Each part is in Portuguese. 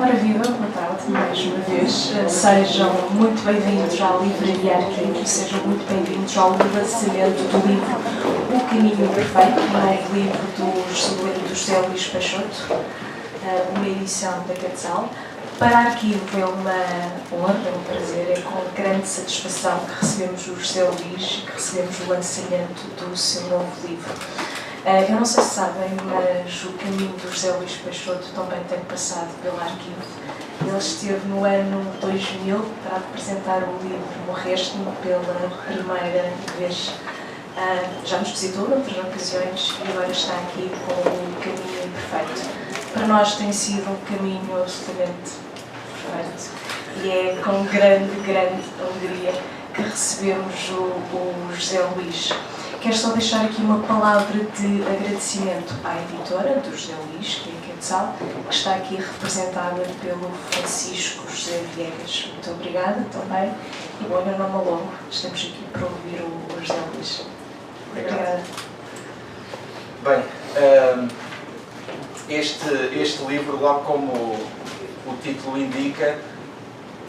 Ora viva, boa tarde, mais uma vez. Sejam muito bem-vindos à Livraria Arquivo, sejam muito bem-vindos ao lançamento do livro O Caminho Perfeito, um novo livro do José Luís Peixoto, uma edição da Quetzal. Para Arquivo é uma honra, um prazer, é com grande satisfação que recebemos o José Luís, que recebemos o lançamento do seu novo livro. Eu não sei se sabem, mas o caminho do José Luís Peixoto também tem passado pelo Arquivo. Ele esteve no ano 2000 para apresentar o livro Morreste-me pela primeira vez. Já nos visitou noutras ocasiões e agora está aqui com o Caminho Perfeito. Para nós tem sido um caminho absolutamente perfeito e é com grande alegria que recebemos o José Luís. Quero só deixar aqui uma palavra de agradecimento à editora do José Luís, que é a Quetzal, que está aqui representada pelo Francisco José Viegas. Muito obrigada também. E bom, meu nome é longo, estamos aqui para ouvir o José Luís. Obrigada. Bem, este livro, logo como o título indica,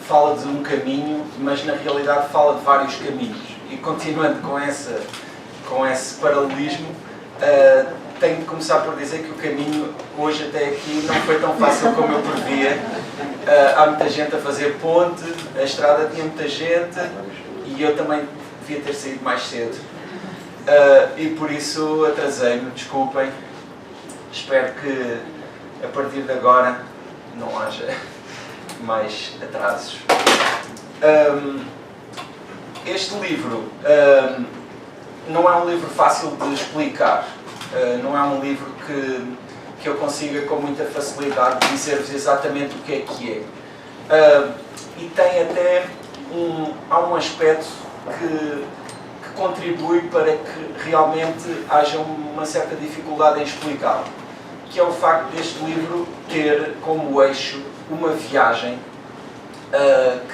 fala de um caminho, mas na realidade fala de vários caminhos. E continuando com esse paralelismo, tenho de começar por dizer que o caminho hoje até aqui não foi tão fácil como eu previa. Há muita gente a fazer ponte, a estrada tinha muita gente e eu também devia ter saído mais cedo. E por isso atrasei-me, desculpem. Espero que a partir de agora não haja mais atrasos. Este livro não é um livro fácil de explicar, não é um livro que eu consiga com muita facilidade dizer-vos exatamente o que é. E tem até há um aspecto que contribui para que realmente haja uma certa dificuldade em explicá-lo, que é o facto deste livro ter como eixo uma viagem,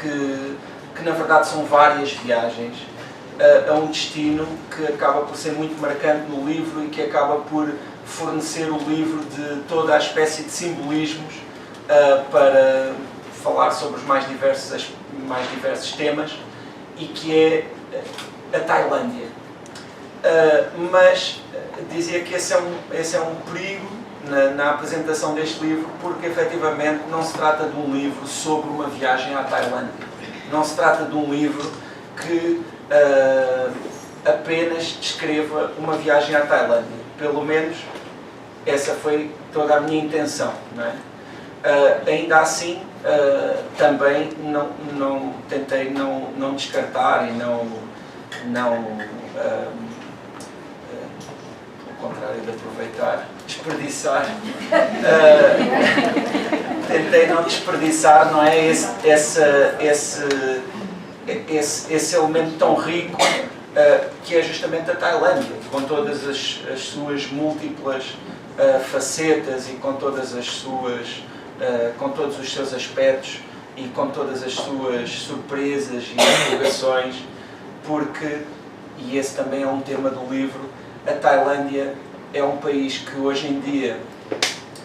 que na verdade são várias viagens, a um destino que acaba por ser muito marcante no livro e que acaba por fornecer o livro de toda a espécie de simbolismos para falar sobre os mais diversos temas, e que é a Tailândia. Mas dizia que esse é um perigo na apresentação deste livro, porque efetivamente não se trata de um livro sobre uma viagem à Tailândia. Não se trata de um livro que apenas descreva uma viagem à Tailândia. Pelo menos essa foi toda a minha intenção, não é? Ainda assim, também tentei não descartar e não ao contrário de aproveitar, desperdiçar. Tentei não desperdiçar, não é, esse elemento tão rico que é justamente a Tailândia, com todas as suas múltiplas facetas e com todas as suas com todos os seus aspectos e com todas as suas surpresas e interrogações, porque, e esse também é um tema do livro, a Tailândia é um país que hoje em dia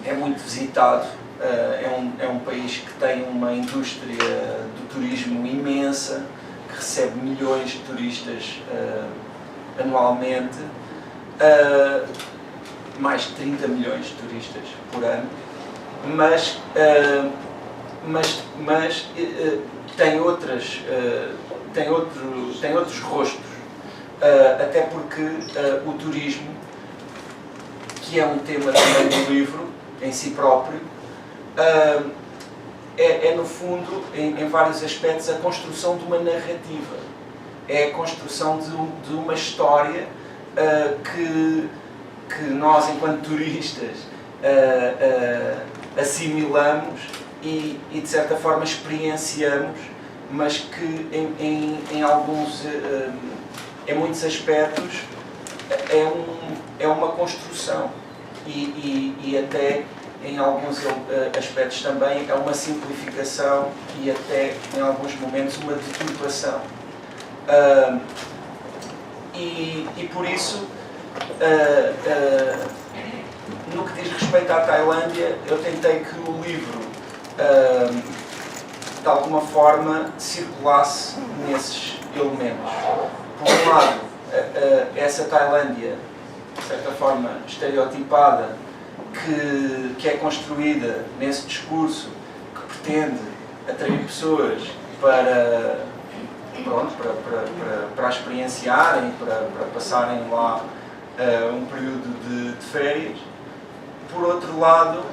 é muito visitado, é um país que tem uma indústria do turismo imensa, que recebe milhões de turistas anualmente, mais de 30 milhões de turistas por ano, mas tem outros rostos, até porque o turismo, que é um tema também do livro em si próprio, é no fundo, em vários aspectos, a construção de uma narrativa, é a construção de uma história que nós, enquanto turistas, assimilamos e de certa forma experienciamos, mas que em muitos aspectos é uma construção e até em alguns aspectos também é uma simplificação e até em alguns momentos uma deturpação. E por isso, no que diz respeito à Tailândia, eu tentei que o livro de alguma forma circulasse nesses elementos. Por um lado, essa Tailândia, de certa forma estereotipada, que é construída nesse discurso que pretende atrair pessoas para experienciarem, para passarem lá um período de férias. Por outro lado,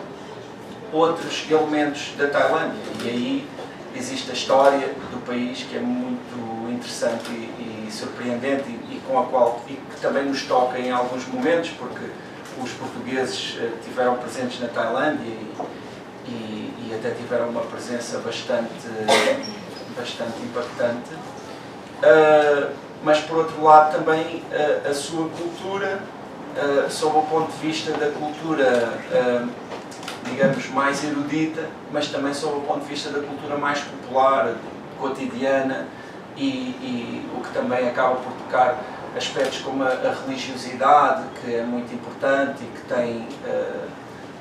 outros elementos da Tailândia, e aí existe a história do país, que é muito interessante e surpreendente, e com a qual que também nos toca em alguns momentos, porque os portugueses tiveram presentes na Tailândia e até tiveram uma presença bastante impactante. Mas por outro lado também a sua cultura, sob o ponto de vista da cultura digamos mais erudita, mas também sob o ponto de vista da cultura mais popular, cotidiana, e o que também acaba por tocar aspectos como a religiosidade, que é muito importante e que tem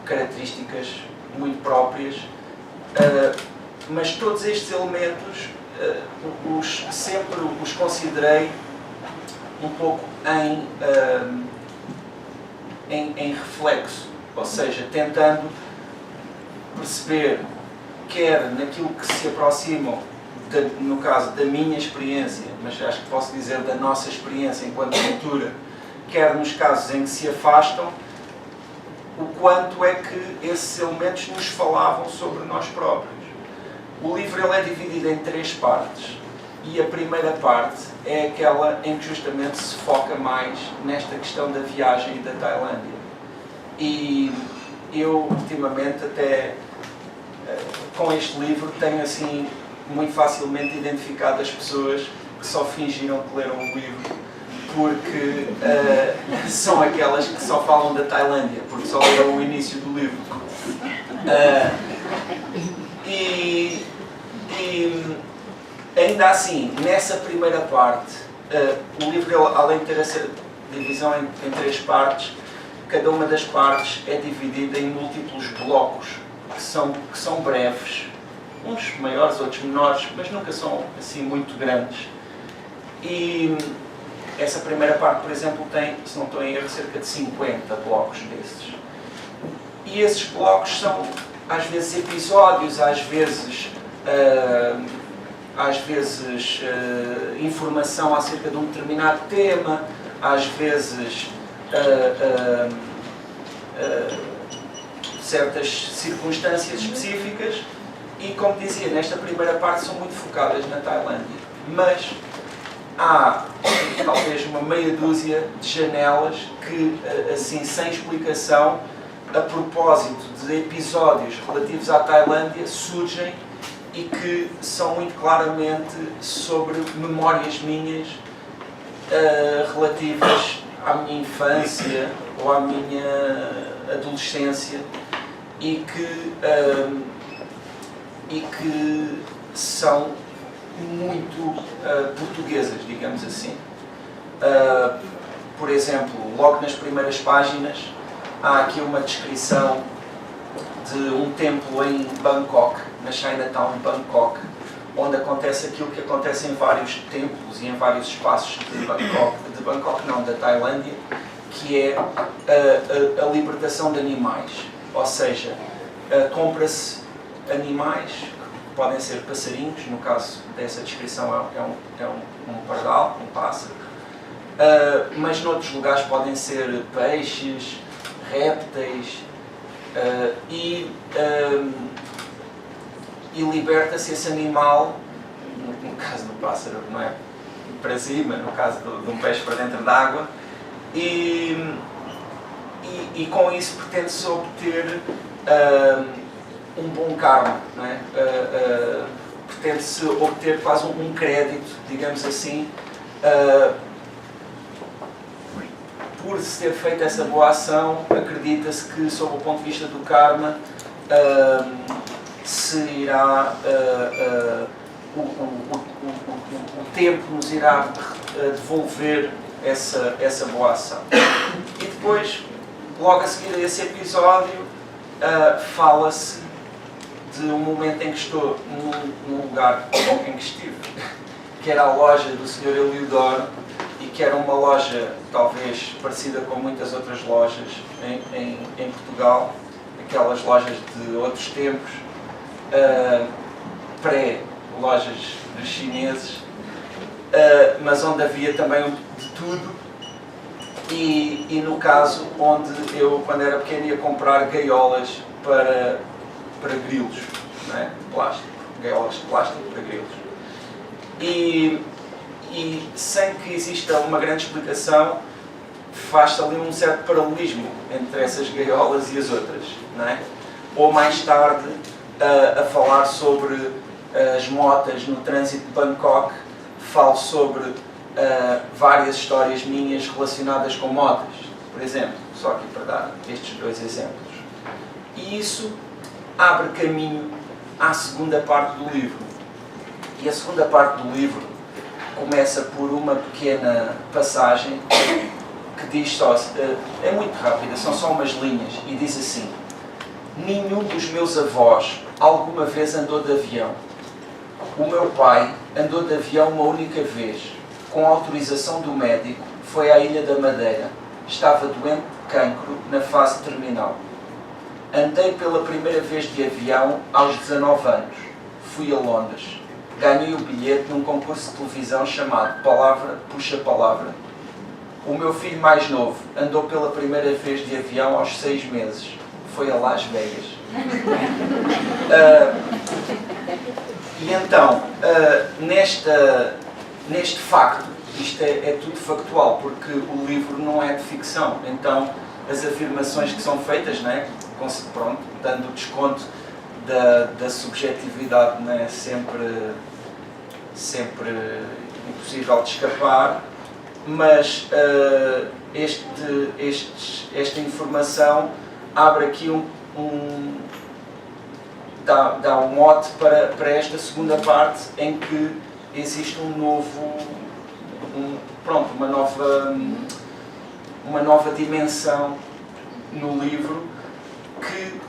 características muito próprias, mas todos estes elementos sempre os considerei um pouco em reflexo, ou seja, tentando perceber, quer naquilo que se aproximam, no caso da minha experiência, mas acho que posso dizer da nossa experiência enquanto cultura, quer nos casos em que se afastam, o quanto é que esses elementos nos falavam sobre nós próprios. O livro ele é dividido em 3 partes, e a primeira parte é aquela em que justamente se foca mais nesta questão da viagem e da Tailândia. E eu, ultimamente, até com este livro, tenho assim muito facilmente identificado as pessoas que só fingiram que leram o livro, porque são aquelas que só falam da Tailândia, porque só leram o início do livro. E ainda assim, nessa primeira parte, o livro, além de ter essa divisão em 3 partes, cada uma das partes é dividida em múltiplos blocos que são breves, uns maiores, outros menores, mas nunca são assim muito grandes. E essa primeira parte, por exemplo, tem, se não estou em erro, cerca de 50 blocos desses. E esses blocos são, às vezes, episódios, às vezes informação acerca de um determinado tema, às vezes certas circunstâncias específicas, e, como dizia, nesta primeira parte são muito focadas na Tailândia, mas há talvez uma meia dúzia de janelas que, assim, sem explicação, a propósito de episódios relativos à Tailândia, surgem e que são muito claramente sobre memórias minhas relativas à minha infância ou à minha adolescência, e que são muito portuguesas, digamos assim. Por exemplo, logo nas primeiras páginas há aqui uma descrição de um templo em Bangkok, na Chinatown de Bangkok, onde acontece aquilo que acontece em vários templos e em vários espaços da Tailândia, que é a libertação de animais. Ou seja, compra-se animais, que podem ser passarinhos, no caso dessa descrição é um pardal, um pássaro, mas noutros lugares podem ser peixes, répteis, e liberta-se esse animal, no caso do pássaro, não é para cima, no caso de um peixe para dentro d'água, e com isso pretende-se obter um bom karma, não é? Pretende-se obter quase um crédito, digamos assim, por se ter feito essa boa ação. Acredita-se que, sob o ponto de vista do karma, se irá, o tempo nos irá devolver essa boa ação. E depois, logo a seguir a esse episódio, fala-se de um momento em que estou num lugar em que estive, que era a loja do Sr. Eliodoro, e que era uma loja talvez parecida com muitas outras lojas em Portugal, aquelas lojas de outros tempos, pré-lojas dos chineses, mas onde havia também de tudo, e no caso onde eu, quando era pequeno, ia comprar gaiolas para grilos, não é? De plástico, gaiolas de plástico para grilos. E sem que exista uma grande explicação, faz-se ali um certo paralelismo entre essas gaiolas e as outras, não é? Ou mais tarde, a falar sobre as motas no trânsito de Bangkok, falo sobre várias histórias minhas relacionadas com motas, por exemplo, só aqui para dar estes dois exemplos. E isso abre caminho à segunda parte do livro. E a segunda parte do livro começa por uma pequena passagem que diz só, é muito rápida, são só umas linhas, e diz assim: nenhum dos meus avós alguma vez andou de avião. O meu pai andou de avião uma única vez, com autorização do médico, foi à Ilha da Madeira. Estava doente de cancro na fase terminal. Andei pela primeira vez de avião aos 19 anos. Fui a Londres. Ganhei o bilhete num concurso de televisão chamado Palavra Puxa Palavra. O meu filho mais novo andou pela primeira vez de avião aos 6 meses. Foi a Las Vegas. E então, neste facto, isto é tudo factual, porque o livro não é de ficção. Então, as afirmações que são feitas, não é? Pronto, dando desconto da subjetividade, não é? Sempre impossível de escapar, mas esta informação abre aqui dá um mote para esta segunda parte, em que existe uma nova dimensão no livro que,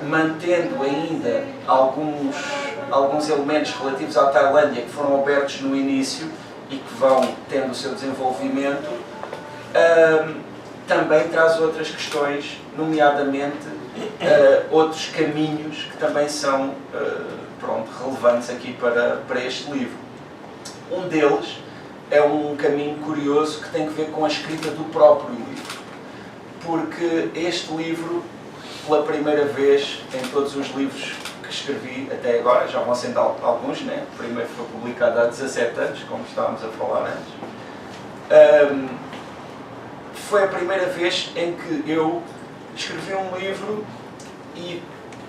mantendo ainda alguns elementos relativos à Tailândia que foram abertos no início e que vão tendo o seu desenvolvimento, também traz outras questões, nomeadamente outros caminhos que também são relevantes aqui para este livro. Um deles é um caminho curioso que tem a ver com a escrita do próprio livro, porque este livro, pela primeira vez em todos os livros que escrevi até agora, já vão sendo alguns, né? O primeiro foi publicado há 17 anos, como estávamos a falar antes, foi a primeira vez em que eu escrevi um livro e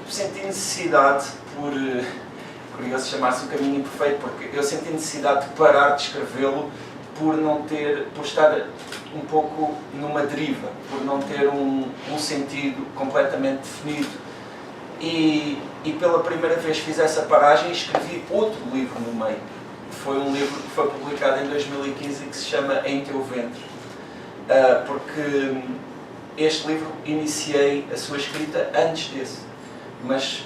senti necessidade, curioso chamar-se o caminho imperfeito, porque eu senti necessidade de parar de escrevê-lo por estar um pouco numa deriva, por não ter um sentido completamente definido. E pela primeira vez fiz essa paragem e escrevi outro livro no meio. Foi um livro que foi publicado em 2015 e que se chama Em Teu Ventre. Porque este livro iniciei a sua escrita antes desse, mas,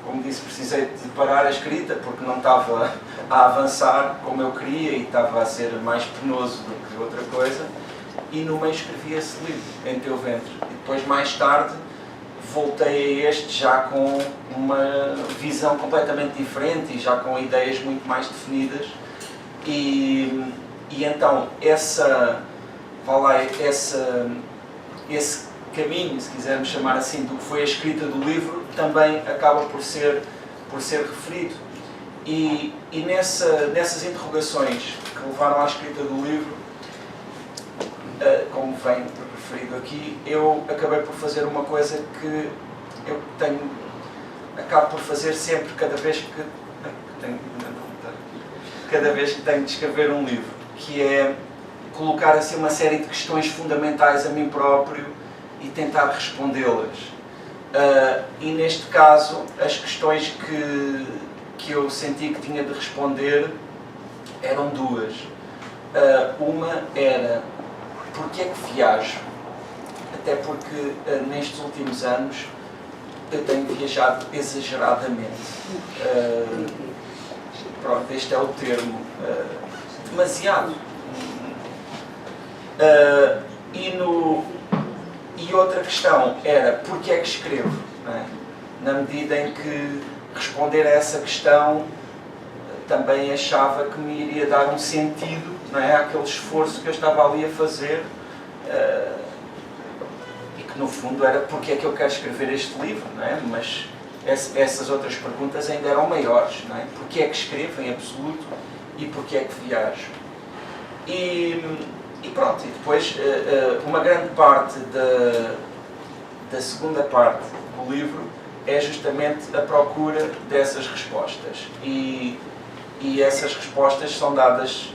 como disse, precisei de parar a escrita porque não estava a avançar como eu queria e estava a ser mais penoso do que outra coisa, e no meio escrevi esse livro, Em Teu Ventre. E depois, mais tarde, voltei a este já com uma visão completamente diferente e já com ideias muito mais definidas, e então esse caminho, se quisermos chamar assim, do que foi a escrita do livro, também acaba por ser referido. E nessas interrogações que levaram à escrita do livro, como vem referido aqui, eu acabei por fazer uma coisa que eu acabo por fazer sempre, cada vez que tenho de escrever um livro, que é colocar assim uma série de questões fundamentais a mim próprio e tentar respondê-las. E neste caso, as questões que eu senti que tinha de responder eram duas. Uma era: porquê é que viajo? Até porque nestes últimos anos eu tenho viajado exageradamente. Pronto, este é o termo. Demasiado. E outra questão era, porquê é que escrevo? Não é? Na medida em que responder a essa questão também achava que me iria dar um sentido, não é, àquele esforço que eu estava ali a fazer, e que no fundo era porque é que eu quero escrever este livro, não é? Mas essas outras perguntas ainda eram maiores, não é? Porquê é que escrevo em absoluto e porquê é que viajo? E pronto, e depois uma grande parte da segunda parte do livro é justamente a procura dessas respostas. E essas respostas são dadas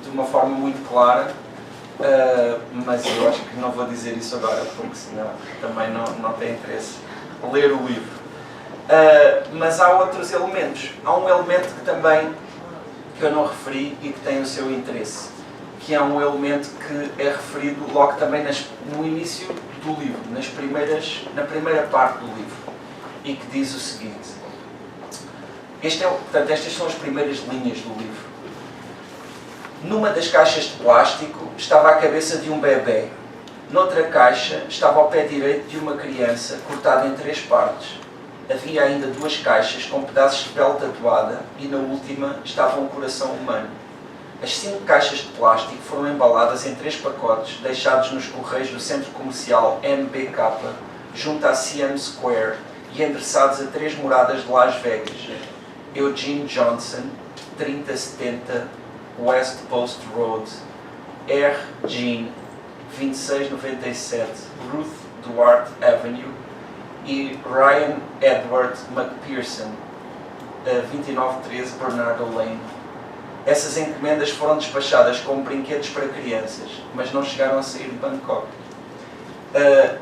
de uma forma muito clara, mas eu acho que não vou dizer isso agora, porque senão também não tem interesse ler o livro. Mas há outros elementos. Há um elemento que eu não referi e que tem o seu interesse, que é um elemento que é referido logo também no início do livro, na primeira parte do livro, e que diz o seguinte. Portanto, estas são as primeiras linhas do livro. Numa das caixas de plástico estava a cabeça de um bebê. Noutra caixa estava o pé direito de uma criança, cortado em 3 partes. Havia ainda 2 caixas com pedaços de pele tatuada e na última estava um coração humano. As 5 caixas de plástico foram embaladas em 3 pacotes, deixados nos correios do centro comercial MBK, junto à CM Square, e endereçados a 3 moradas de Las Vegas. Eugene Johnson, 3070 West Post Road. R. Jean, 2697 Ruth Duarte Avenue. E Ryan Edward McPherson, 2913 Bernardo Lane. Essas encomendas foram despachadas como brinquedos para crianças, mas não chegaram a sair de Bangkok.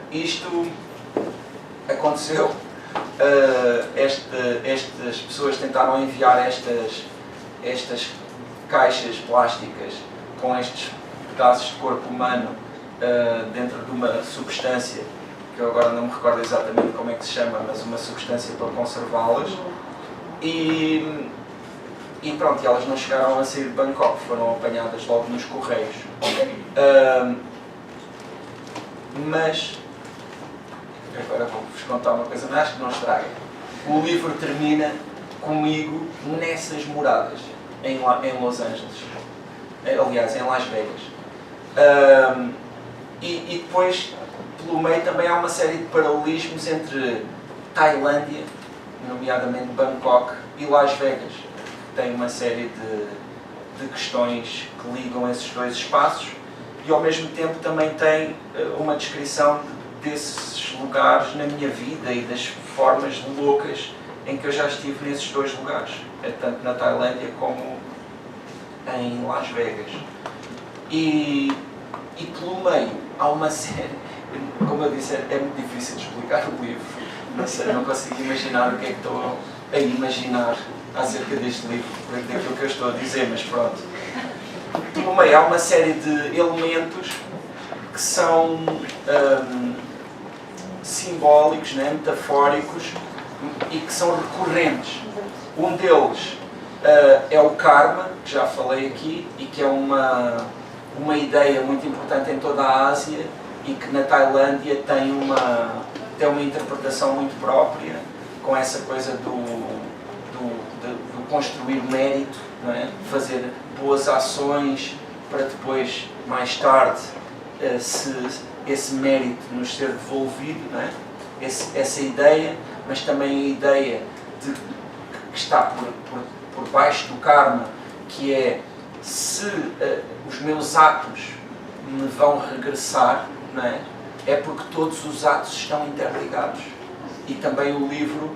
Isto aconteceu. Estas pessoas tentaram enviar estas caixas plásticas com estes pedaços de corpo humano dentro de uma substância, que eu agora não me recordo exatamente como é que se chama, mas uma substância para conservá-las. E pronto, elas não chegaram a sair de Bangkok, foram apanhadas logo nos correios. Mas agora vou-vos contar uma coisa, mas acho que não estraga. O livro termina comigo nessas moradas, em Los Angeles. Aliás, em Las Vegas. E depois, pelo meio, também há uma série de paralelismos entre Tailândia, nomeadamente Bangkok, e Las Vegas. Tem uma série de questões que ligam esses 2 espaços e, ao mesmo tempo, também tem uma descrição desses lugares na minha vida e das formas loucas em que eu já estive nesses 2 lugares, tanto na Tailândia como em Las Vegas. E pelo meio há uma série, como eu disse, é muito difícil de explicar o livro, não consigo imaginar o que é que estou a imaginar acerca deste livro, daquilo que eu estou a dizer, mas pronto. Pelo meio há uma série de elementos que são simbólicos, né, metafóricos, e que são recorrentes. Um deles é o karma, que já falei aqui, e que é uma ideia muito importante em toda a Ásia e que na Tailândia tem uma interpretação muito própria, com essa coisa do construir mérito, não é? Fazer boas ações para depois, mais tarde, esse mérito nos ser devolvido, não é? Essa ideia, mas também a ideia que está por baixo do karma, que é se os meus atos me vão regressar, não é? É porque todos os atos estão interligados. E também o livro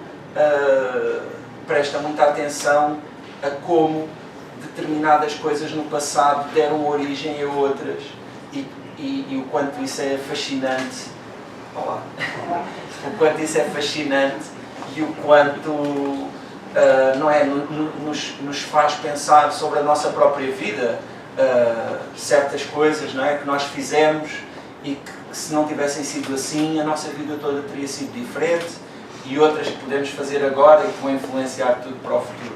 presta muita atenção a como determinadas coisas no passado deram origem a outras e o quanto isso é fascinante. Olá. O quanto isso é fascinante e o quanto não é, nos faz pensar sobre a nossa própria vida, certas coisas, não é, que nós fizemos e que se não tivessem sido assim, a nossa vida toda teria sido diferente. e outras que podemos fazer agora e que vão influenciar tudo para o futuro.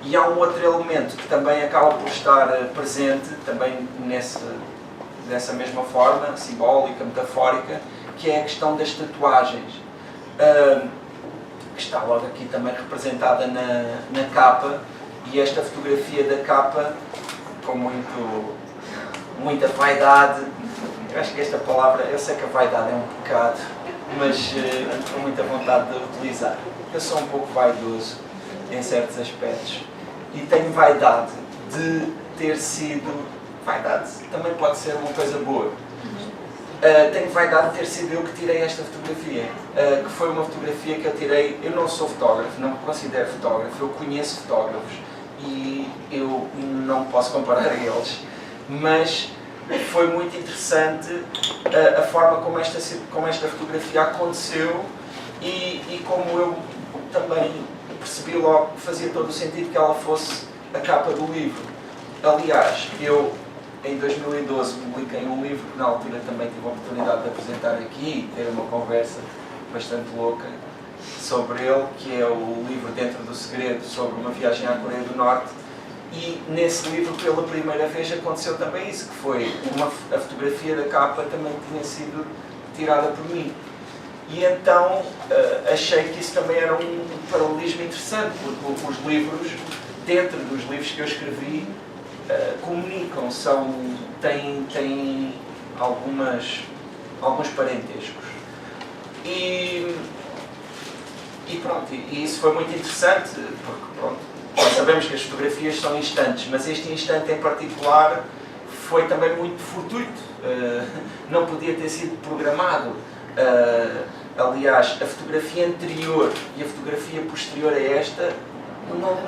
E há um outro elemento que também acaba por estar presente, também dessa mesma forma, simbólica, metafórica, que é a questão das tatuagens, que está logo aqui também representada na capa, e esta fotografia da capa, com muita vaidade. Eu acho que esta palavra, eu sei que a vaidade é um pecado, mas com muita vontade de utilizar. Eu sou um pouco vaidoso em certos aspectos e tenho vaidade de ter sido... Vaidade também pode ser uma coisa boa. Tenho vaidade de ter sido eu que tirei esta fotografia, que foi uma fotografia que eu tirei. Eu não sou fotógrafo, não me considero fotógrafo, eu conheço fotógrafos e eu não posso comparar a eles, mas foi muito interessante a forma como esta fotografia aconteceu e como eu também percebi logo que fazia todo o sentido que ela fosse a capa do livro. Aliás, eu em 2012 publiquei um livro que na altura também tive a oportunidade de apresentar aqui e ter uma conversa bastante louca sobre ele, que é o livro Dentro do Segredo, sobre uma viagem à Coreia do Norte. E nesse livro, pela primeira vez, aconteceu também isso, que foi a fotografia da capa também tinha sido tirada por mim. E então achei que isso também era um paralelismo interessante, porque os livros, dentro dos livros que eu escrevi, comunicam, têm alguns parentescos. E pronto, e isso foi muito interessante, porque pronto, nós sabemos que as fotografias são instantes, mas este instante em particular foi também muito fortuito, não podia ter sido programado. Aliás, a fotografia anterior e a fotografia posterior a esta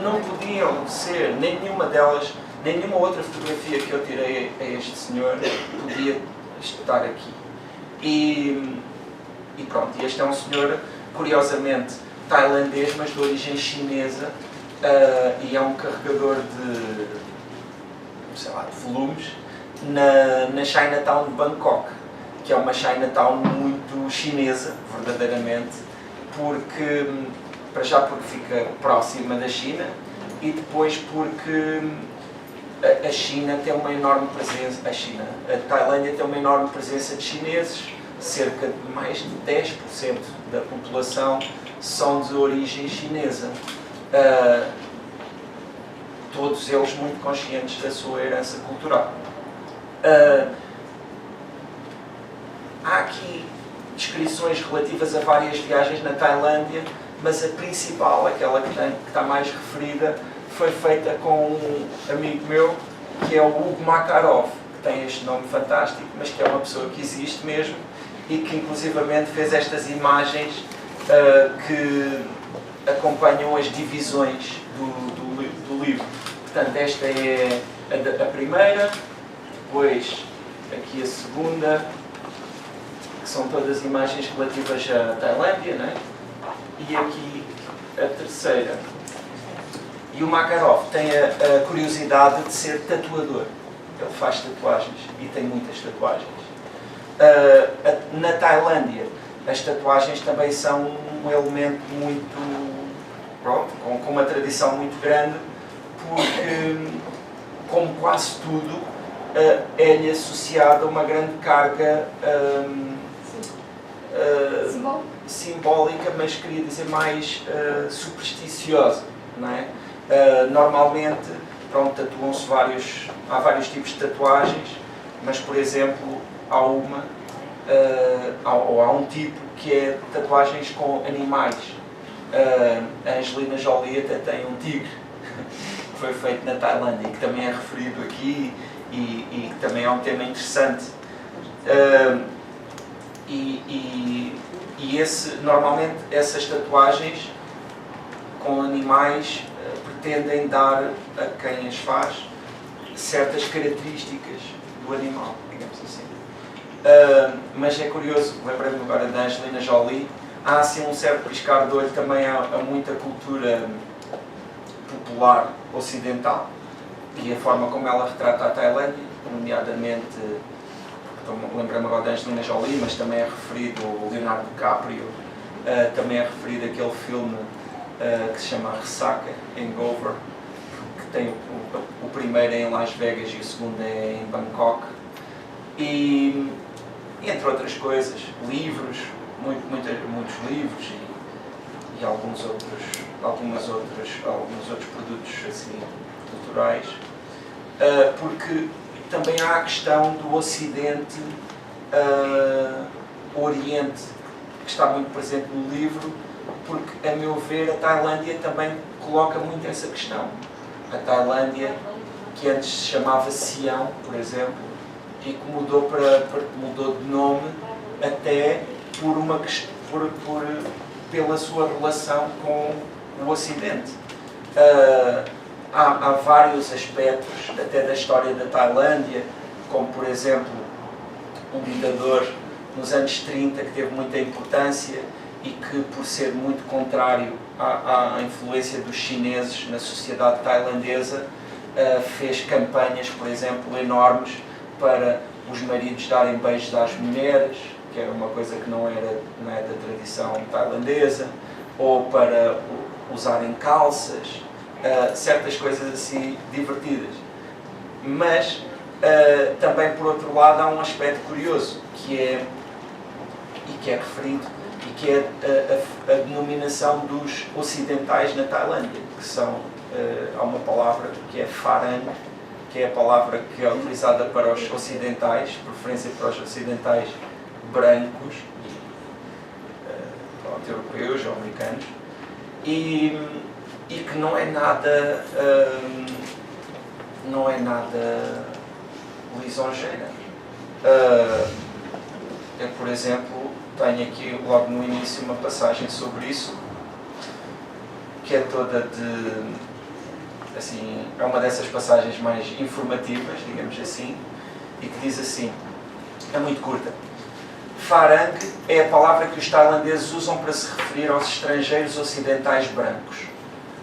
não podiam ser, nem nenhuma delas, nem nenhuma outra fotografia que eu tirei a este senhor podia estar aqui. E pronto, este é um senhor, curiosamente, tailandês, mas de origem chinesa, e é um carregador de volumes na Chinatown de Bangkok, que é uma Chinatown muito chinesa, verdadeiramente, porque fica próxima da China e depois porque a China tem uma enorme presença, a Tailândia tem uma enorme presença de chineses, cerca de mais de 10% da população são de origem chinesa. Todos eles muito conscientes da sua herança cultural. Há aqui descrições relativas a várias viagens na Tailândia, mas a principal, aquela que está mais referida, foi feita com um amigo meu, que é o Hugo Makarov, que tem este nome fantástico, mas que é uma pessoa que existe mesmo e que inclusivamente fez estas imagens que acompanham as divisões do livro. Portanto, esta é a primeira, depois aqui a segunda, que são todas imagens relativas à Tailândia, não é? E aqui a terceira. E o Makarov tem a curiosidade de ser tatuador. Ele faz tatuagens e tem muitas tatuagens. Na Tailândia, as tatuagens também são um elemento muito, pronto, com uma tradição muito grande, porque, como quase tudo, é-lhe associada uma grande carga simbólica, mas queria dizer mais supersticiosa, não é? Normalmente, pronto, tatuam-se há vários tipos de tatuagens, mas, por exemplo, há um tipo que é tatuagens com animais. A Angelina Jolie até tem um tigre, que foi feito na Tailândia, que também é referido aqui e que também é um tema interessante. Normalmente essas tatuagens com animais pretendem dar a quem as faz certas características do animal, digamos assim. Mas é curioso, lembrei-me agora da Angelina Jolie, há assim um certo piscar de olho também a muita cultura popular ocidental e a forma como ela retrata a Tailândia, nomeadamente, lembrei-me agora da Angelina Jolie, mas também é referido o Leonardo DiCaprio Também é referido aquele filme que se chama Ressaca, Hangover, que tem o primeiro é em Las Vegas e o segundo é em Bangkok. E entre outras coisas, livros, muitos livros e alguns outros produtos assim, culturais, porque também há a questão do Ocidente, Oriente, que está muito presente no livro, porque, a meu ver, a Tailândia também coloca muito essa questão. A Tailândia, que antes se chamava Sião, por exemplo, e que mudou de nome até pela sua relação com o Ocidente. Há vários aspectos, até da história da Tailândia, como, por exemplo, um ditador nos anos 30 que teve muita importância e que, por ser muito contrário à influência dos chineses na sociedade tailandesa, fez campanhas, por exemplo, enormes para os maridos darem beijos às mulheres, que era uma coisa que não é da tradição tailandesa, ou para usarem calças, certas coisas assim divertidas. Mas também, por outro lado, há um aspecto curioso, que é referido, e que é a denominação dos ocidentais na Tailândia, que são, há uma palavra que é Farang, que é a palavra que é utilizada para os ocidentais, preferência para os ocidentais brancos, europeus ou americanos, e que não é nada lisonjeira. Eu, por exemplo, tenho aqui logo no início uma passagem sobre isso, que é toda assim, é uma dessas passagens mais informativas, digamos assim, e que diz assim, é muito curta. Farang é a palavra que os tailandeses usam para se referir aos estrangeiros ocidentais brancos.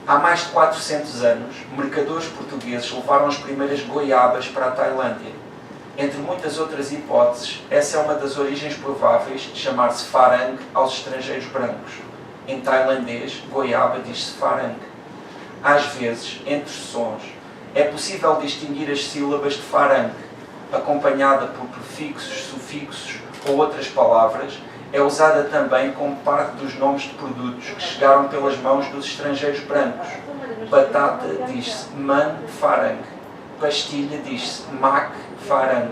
Há mais de 400 anos, mercadores portugueses levaram as primeiras goiabas para a Tailândia. Entre muitas outras hipóteses, essa é uma das origens prováveis de chamar-se Farang aos estrangeiros brancos. Em tailandês, goiaba diz-se Farang. Às vezes, entre sons, é possível distinguir as sílabas de Farang, acompanhada por prefixos, sufixos ou outras palavras, é usada também como parte dos nomes de produtos que chegaram pelas mãos dos estrangeiros brancos. Batata diz-se Man Farang, pastilha diz-se Mac Farang,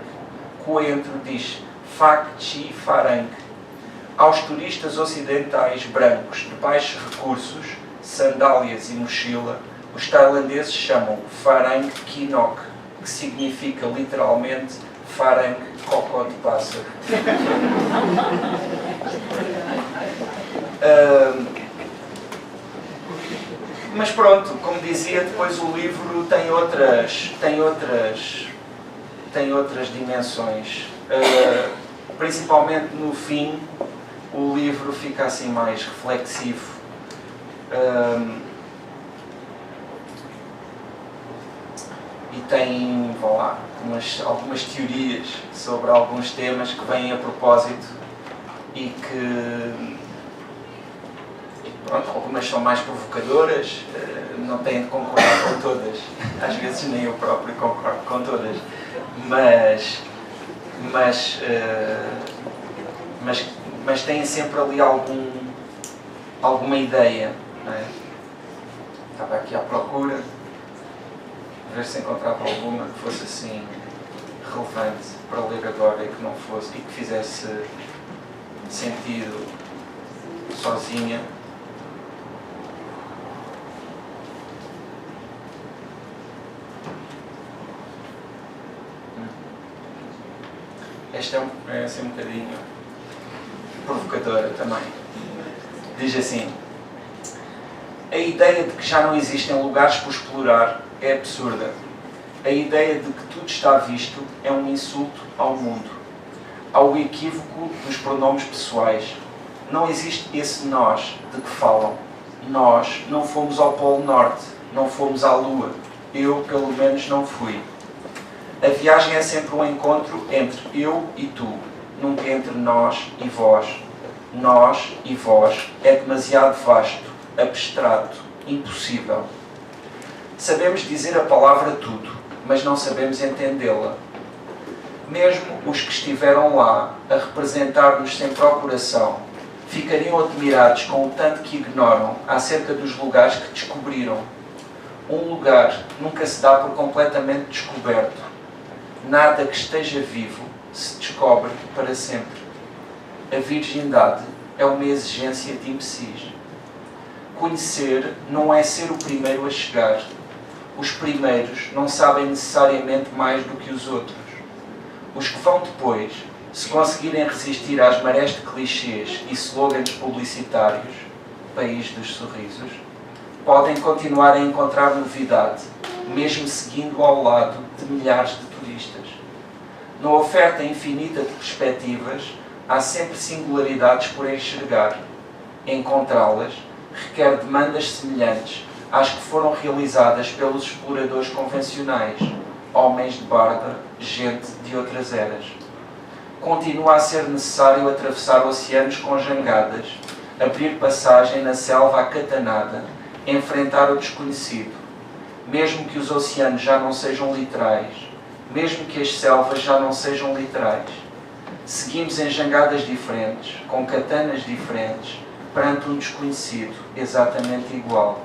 coentro diz Fac Chi Farang. Aos turistas ocidentais brancos de baixos recursos, sandálias e mochila, os tailandeses chamam Farang Kinok, que significa literalmente Farang cocó de pássaro. Mas pronto, como dizia, depois o livro tem outras dimensões. Principalmente no fim, o livro fica assim mais reflexivo. E tem, vá lá, algumas teorias sobre alguns temas que vêm a propósito e que, pronto, algumas são mais provocadoras, não têm de concordar com todas, às vezes nem eu próprio concordo com todas, mas têm sempre ali alguma ideia, não é? Estava aqui à procura, a ver se encontrava alguma que fosse assim relevante para ler agora e que fizesse sentido sozinha. Esta é assim um bocadinho provocadora também. Diz assim: a ideia de que já não existem lugares por explorar é absurda. A ideia de que tudo está visto é um insulto ao mundo. Ao equívoco dos pronomes pessoais. Não existe esse nós de que falam. Nós não fomos ao Polo Norte, não fomos à Lua. Eu, pelo menos, não fui. A viagem é sempre um encontro entre eu e tu, nunca entre nós e vós. nós e vós é demasiado vasto, abstrato, impossível. Sabemos dizer a palavra tudo, mas não sabemos entendê-la. Mesmo os que estiveram lá a representar-nos sem procuração ficariam admirados com o tanto que ignoram acerca dos lugares que descobriram. Um lugar nunca se dá por completamente descoberto. Nada que esteja vivo se descobre para sempre. A virgindade é uma exigência de imbecis. Conhecer não é ser o primeiro a chegar. Os primeiros não sabem necessariamente mais do que os outros. Os que vão depois, se conseguirem resistir às marés de clichês e slogans publicitários, país dos sorrisos, podem continuar a encontrar novidade, mesmo seguindo ao lado de milhares de turistas. Na oferta infinita de perspectivas, há sempre singularidades por enxergar. Encontrá-las requer demandas semelhantes às que foram realizadas pelos exploradores convencionais, homens de barba, gente de outras eras. Continua a ser necessário atravessar oceanos com jangadas, abrir passagem na selva acatanada, enfrentar o desconhecido. Mesmo que os oceanos já não sejam literais, mesmo que as selvas já não sejam literais, seguimos em jangadas diferentes, com katanas diferentes, perante um desconhecido exatamente igual.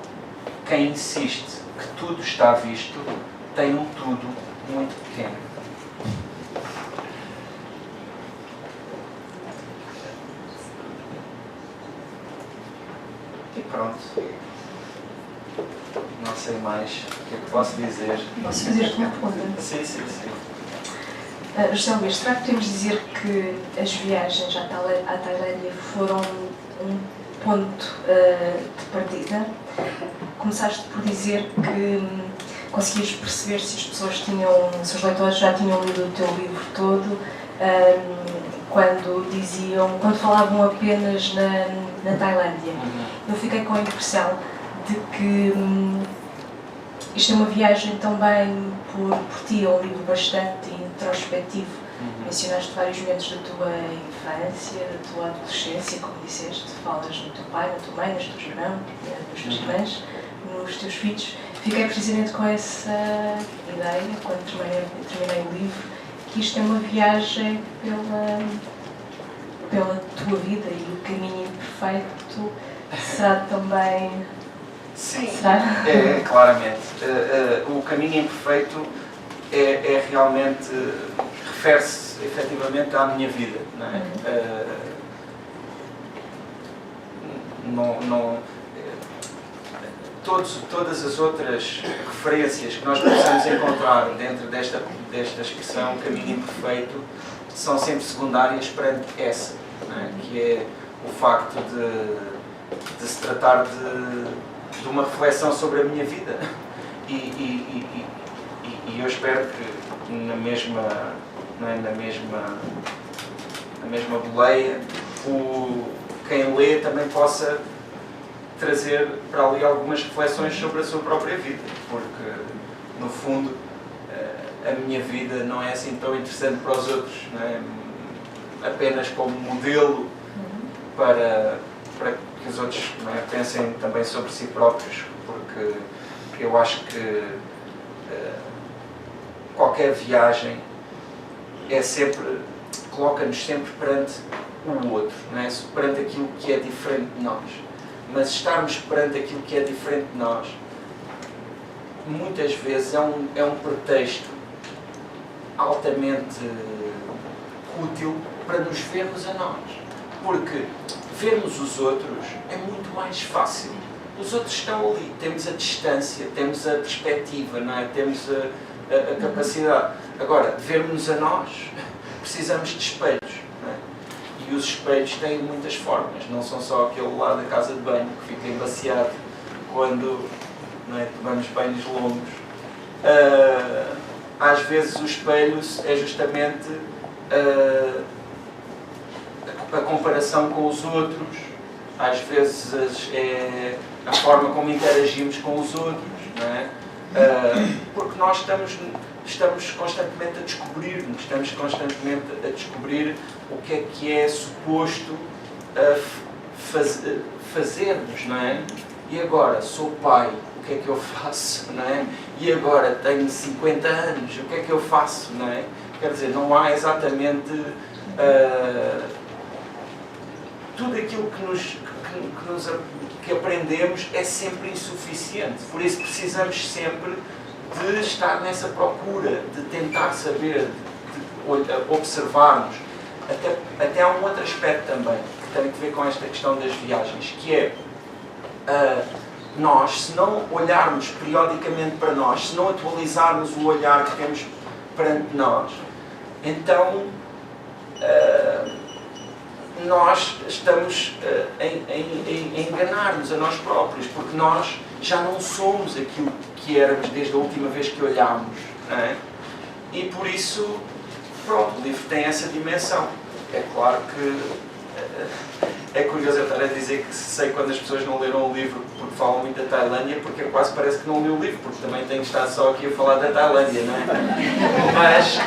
Quem insiste que tudo está visto, tem um tudo muito pequeno. E pronto. Não sei mais o que é que posso dizer. Posso fazer-te uma pergunta? Sim. José Luís, será que podemos dizer que as viagens à Tailândia foram um ponto de partida? Começaste por dizer que conseguias perceber se as pessoas se os leitores já tinham lido o teu livro todo, quando falavam apenas na Tailândia. Eu fiquei com a impressão de que isto é uma viagem também por ti, é um livro bastante introspectivo. Mencionaste vários momentos da tua infância, da tua adolescência, como disseste, falas no teu pai, na tua mãe, nos teus irmãos, nas tuas irmãs, nos teus filhos. Fiquei precisamente com essa ideia, quando terminei o livro, que isto é uma viagem pela tua vida e o caminho imperfeito será também... Sim, será? Claramente. O caminho imperfeito é realmente... refere-se efetivamente à minha vida. Não é? Todas as outras referências que nós possamos encontrar dentro desta expressão caminho imperfeito são sempre secundárias perante essa, não é? Que é o facto de se tratar de uma reflexão sobre a minha vida e eu espero que na mesma boleia quem lê também possa trazer para ali algumas reflexões sobre a sua própria vida, porque no fundo a minha vida não é assim tão interessante para os outros, não é? Apenas como modelo para que os outros, não é, pensem também sobre si próprios, porque eu acho que qualquer viagem coloca-nos sempre perante o outro, não é? Perante aquilo que é diferente de nós. Mas estarmos perante aquilo que é diferente de nós, muitas vezes é um pretexto altamente útil para nos vermos a nós. Porque vermos os outros é muito mais fácil. Os outros estão ali, temos a distância, temos a perspectiva, não é? Temos a capacidade. Agora, vermos a nós, precisamos de espelhos. Não é? E os espelhos têm muitas formas, não são só aquele lá da casa de banho que fica embaciado quando, não é, tomamos banhos longos. Às vezes o espelho é justamente a comparação com os outros, às vezes é a forma como interagimos com os outros, não é? Porque nós estamos constantemente a descobrir-nos, estamos constantemente a descobrir o que é suposto fazermos, não é? E agora, sou pai, o que é que eu faço, não é? E agora, tenho 50 anos, o que é que eu faço, não é? Quer dizer, não há exatamente tudo aquilo que aprendemos é sempre insuficiente. Por isso precisamos sempre de estar nessa procura, de tentar saber, de observarmos. Até há um outro aspecto também, que tem a ver com esta questão das viagens, que é nós, se não olharmos periodicamente para nós, se não atualizarmos o olhar que temos perante nós, então nós estamos a enganar-nos a nós próprios, porque nós já não somos aquilo que éramos desde a última vez que olhámos, não é? E por isso, pronto, o livro tem essa dimensão. É claro que é curioso eu estar a dizer que sei quando as pessoas não leram o livro porque falam muito da Tailândia, porque quase parece que não li o livro, porque também tenho que estar só aqui a falar da Tailândia, não é? Mas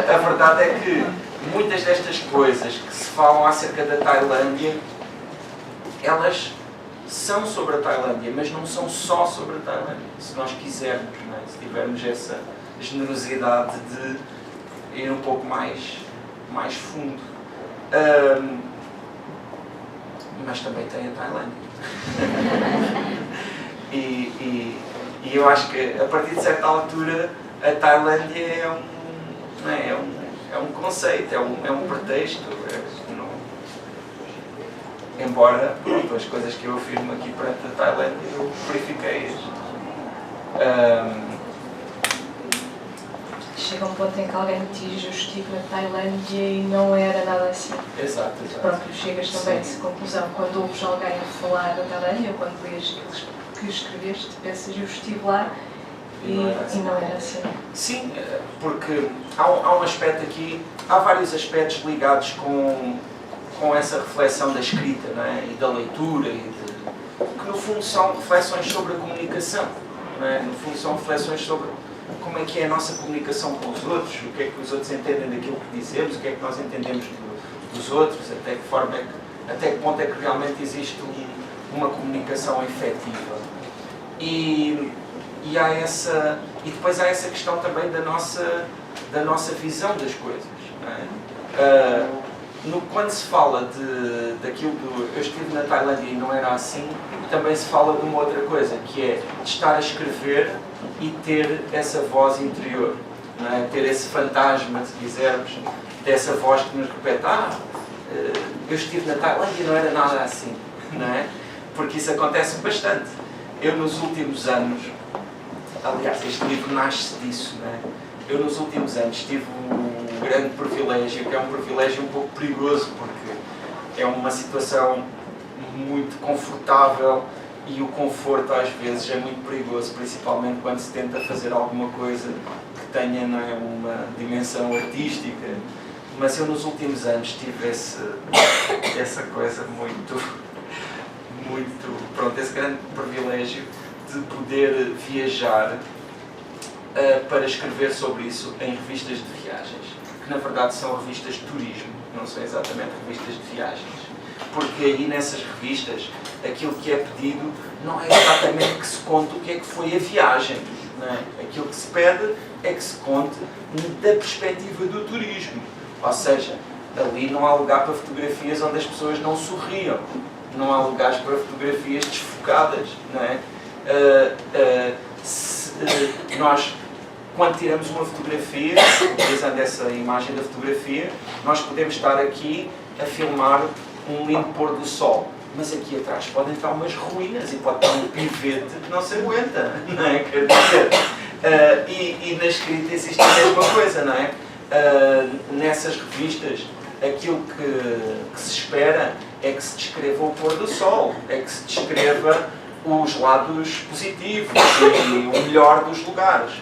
a verdade é que muitas destas coisas que se falam acerca da Tailândia, elas são sobre a Tailândia, mas não são só sobre a Tailândia, se nós quisermos, não é? Se tivermos essa generosidade de ir um pouco mais fundo. Mas também tem a Tailândia. e eu acho que a partir de certa altura a Tailândia é um conceito, é um pretexto. Embora, pronto, as coisas que eu afirmo aqui perante a Tailândia eu verifiquei-as. Chega um ponto em que alguém te diz: eu estive na Tailândia e não era nada assim. Exato. Tu próprio chegas também a essa conclusão. Quando ouves alguém a falar da Tailândia, ou quando lês aquilo que escreveste, pensas: eu estive lá e não era assim. Sim, porque há um aspecto aqui, há vários aspectos ligados com essa reflexão da escrita, não é? E da leitura, que no fundo são reflexões sobre a comunicação, não é? No fundo são reflexões sobre como é que é a nossa comunicação com os outros, o que é que os outros entendem daquilo que dizemos, o que é que nós entendemos dos outros, até que ponto é que realmente existe uma comunicação efetiva. E depois há essa questão também da nossa visão das coisas, não é? Quando se fala daquilo eu estive na Tailândia e não era assim, também se fala de uma outra coisa, que é de estar a escrever e ter essa voz interior, não é? Ter esse fantasma, se quisermos, dessa voz que nos repete: eu estive na Tailândia e não era nada assim, não é? Porque isso acontece bastante. Eu nos últimos anos, aliás, este livro nasce disso, não é? Eu nos últimos anos tive um grande privilégio, que é um privilégio um pouco perigoso, porque é uma situação muito confortável e o conforto às vezes é muito perigoso, principalmente quando se tenta fazer alguma coisa que tenha, não é, uma dimensão artística. Mas eu nos últimos anos tive essa coisa pronto, esse grande privilégio de poder viajar para escrever sobre isso em revistas de viagens, que na verdade são revistas de turismo, não são exatamente revistas de viagens, porque aí nessas revistas aquilo que é pedido não é exatamente que se conte o que é que foi a viagem, não é? Aquilo que se pede é que se conte da perspectiva do turismo, ou seja, ali não há lugar para fotografias onde as pessoas não sorriam, não há lugares para fotografias desfocadas, não é? Nós, quando tiramos uma fotografia, utilizando essa imagem da fotografia, nós podemos estar aqui a filmar um lindo pôr do sol, mas aqui atrás podem estar umas ruínas e pode estar um pivete que não se aguenta, não é? Quer dizer, e na escrita existe a mesma coisa, não é? Nessas revistas, aquilo que se espera é que se descreva o pôr do sol, é que se descreva os lados positivos e o melhor dos lugares,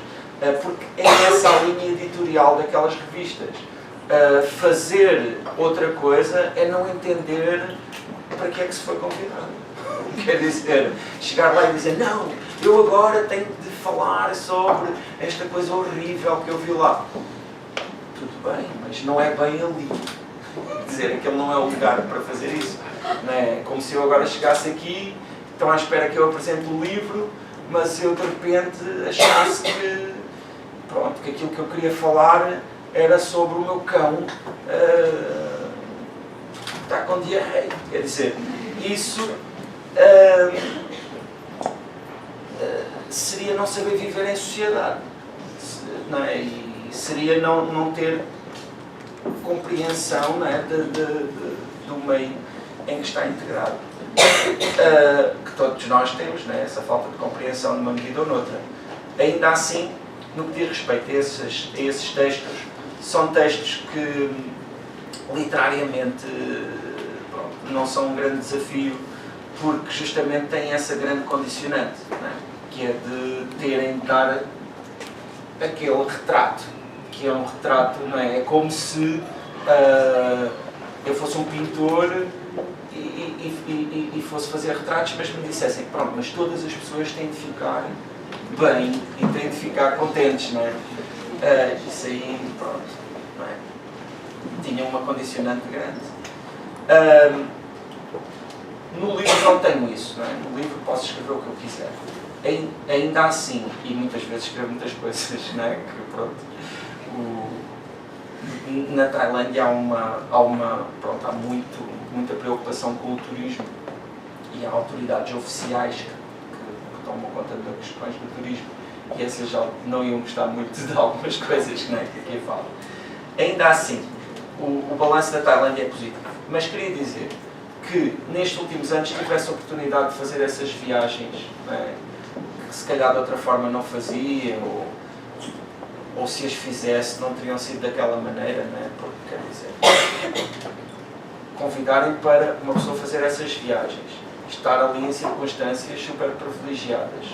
porque é essa a linha editorial daquelas revistas. Fazer outra coisa é não entender para que é que se foi convidado. Quer dizer, chegar lá e dizer: não, eu agora tenho de falar sobre esta coisa horrível que eu vi lá. Tudo bem, mas não é bem ali. dizer que ele não é o lugar para fazer isso. Não é como se eu agora chegasse aqui, estão à espera que eu apresente o livro, mas eu de repente achasse que, pronto, que aquilo que eu queria falar era sobre o meu cão que está com diarreia. Quer dizer, isso seria não saber viver em sociedade, não é? E seria não ter compreensão, não é? Do meio em que está integrado. Que todos nós temos, não é? Essa falta de compreensão numa medida ou noutra. Ainda assim, no que diz respeito a esses textos, são textos que literariamente não são um grande desafio, porque justamente têm essa grande condicionante, não é? Que é de terem de dar aquele retrato, que é um retrato, não é? É como se eu fosse um pintor e fosse fazer retratos, mas me dissessem, pronto, mas todas as pessoas têm de ficar bem e têm de ficar contentes, não é? Isso aí, pronto, não é? Tinha uma condicionante grande. No livro não tenho isso, não é? No livro posso escrever o que eu quiser. Ainda assim, e muitas vezes escrevo muitas coisas, não é? Que, pronto, na Tailândia há muita preocupação com o turismo, e há autoridades oficiais que tomam conta das questões do turismo, e essas já não iam gostar muito de algumas coisas, não é? Que aqui falo. Ainda assim, o balanço da Tailândia é positivo, mas queria dizer que nestes últimos anos tivesse a oportunidade de fazer essas viagens, não é? Que se calhar de outra forma não fazia, ou se as fizesse não teriam sido daquela maneira, não é? Porque, quer dizer, convidarem para uma pessoa fazer essas viagens, estar ali em circunstâncias super privilegiadas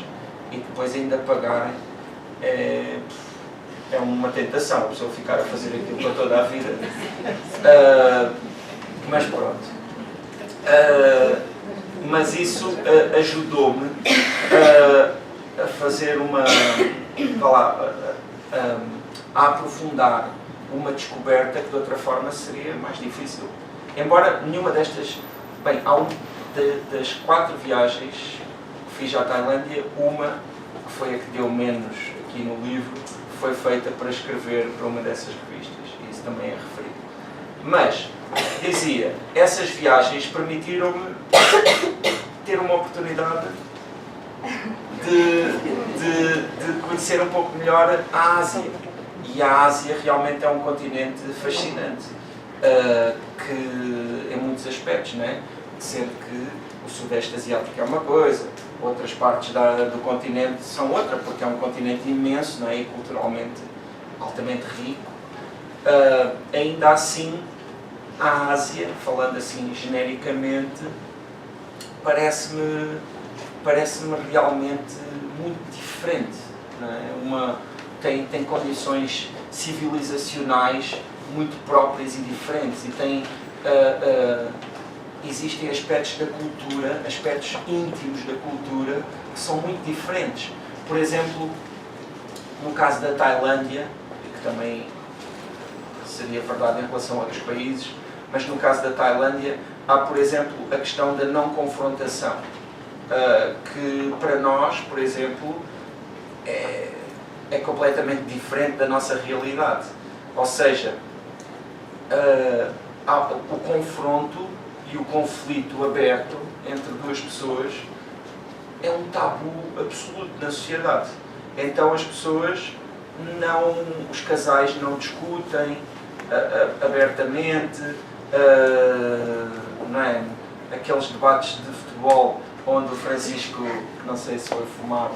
e depois ainda pagarem, é uma tentação, a pessoa ficar a fazer aquilo para toda a vida. Mas pronto. Mas isso ajudou-me a fazer a aprofundar uma descoberta que de outra forma seria mais difícil. Embora nenhuma destas... Bem, das 4 viagens que fiz à Tailândia, uma, que foi a que deu menos aqui no livro, foi feita para escrever para uma dessas revistas. E isso também é referido. Mas, dizia, essas viagens permitiram-me ter uma oportunidade de conhecer um pouco melhor a Ásia. E a Ásia realmente é um continente fascinante, que em muitos aspectos, não é? Sendo que o Sudeste Asiático é uma coisa, outras partes do continente são outra, porque é um continente imenso, não é? E culturalmente altamente rico. Ainda assim, a Ásia, falando assim genericamente, parece-me realmente muito diferente, não é? Tem condições civilizacionais muito próprias e diferentes, e existem aspectos da cultura, aspectos íntimos da cultura, que são muito diferentes. Por exemplo, no caso da Tailândia, que também seria verdade em relação a outros países, mas no caso da Tailândia há, por exemplo, a questão da não confrontação, que para nós, por exemplo, é completamente diferente da nossa realidade. Ou seja, o confronto e o conflito aberto entre duas pessoas é um tabu absoluto na sociedade. Então as pessoas os casais não discutem abertamente, não é? Aqueles debates de futebol onde o Francisco, que não sei se foi fumar,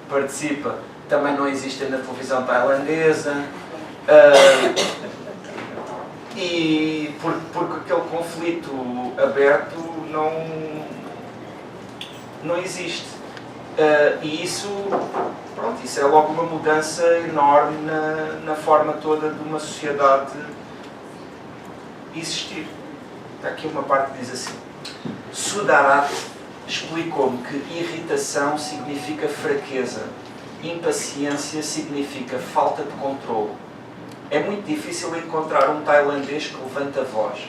participa, também não existem na televisão tailandesa. E porque aquele conflito aberto não existe. E isso é logo uma mudança enorme na forma toda de uma sociedade existir. Está aqui uma parte que diz assim: Sudarat explicou-me que irritação significa fraqueza, impaciência significa falta de controle, É muito difícil encontrar um tailandês que levante a voz.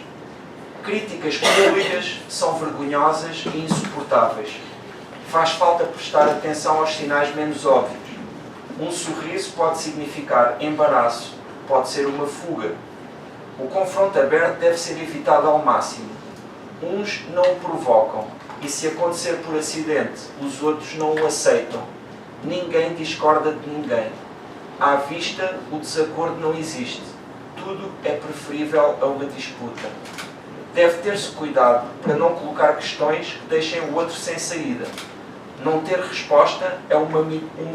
Críticas públicas são vergonhosas e insuportáveis. Faz falta prestar atenção aos sinais menos óbvios. Um sorriso pode significar embaraço, pode ser uma fuga. O confronto aberto deve ser evitado ao máximo. Uns não o provocam, e se acontecer por acidente, os outros não o aceitam. Ninguém discorda de ninguém. À vista, o desacordo não existe. Tudo é preferível a uma disputa. Deve ter-se cuidado para não colocar questões que deixem o outro sem saída. Não ter resposta é uma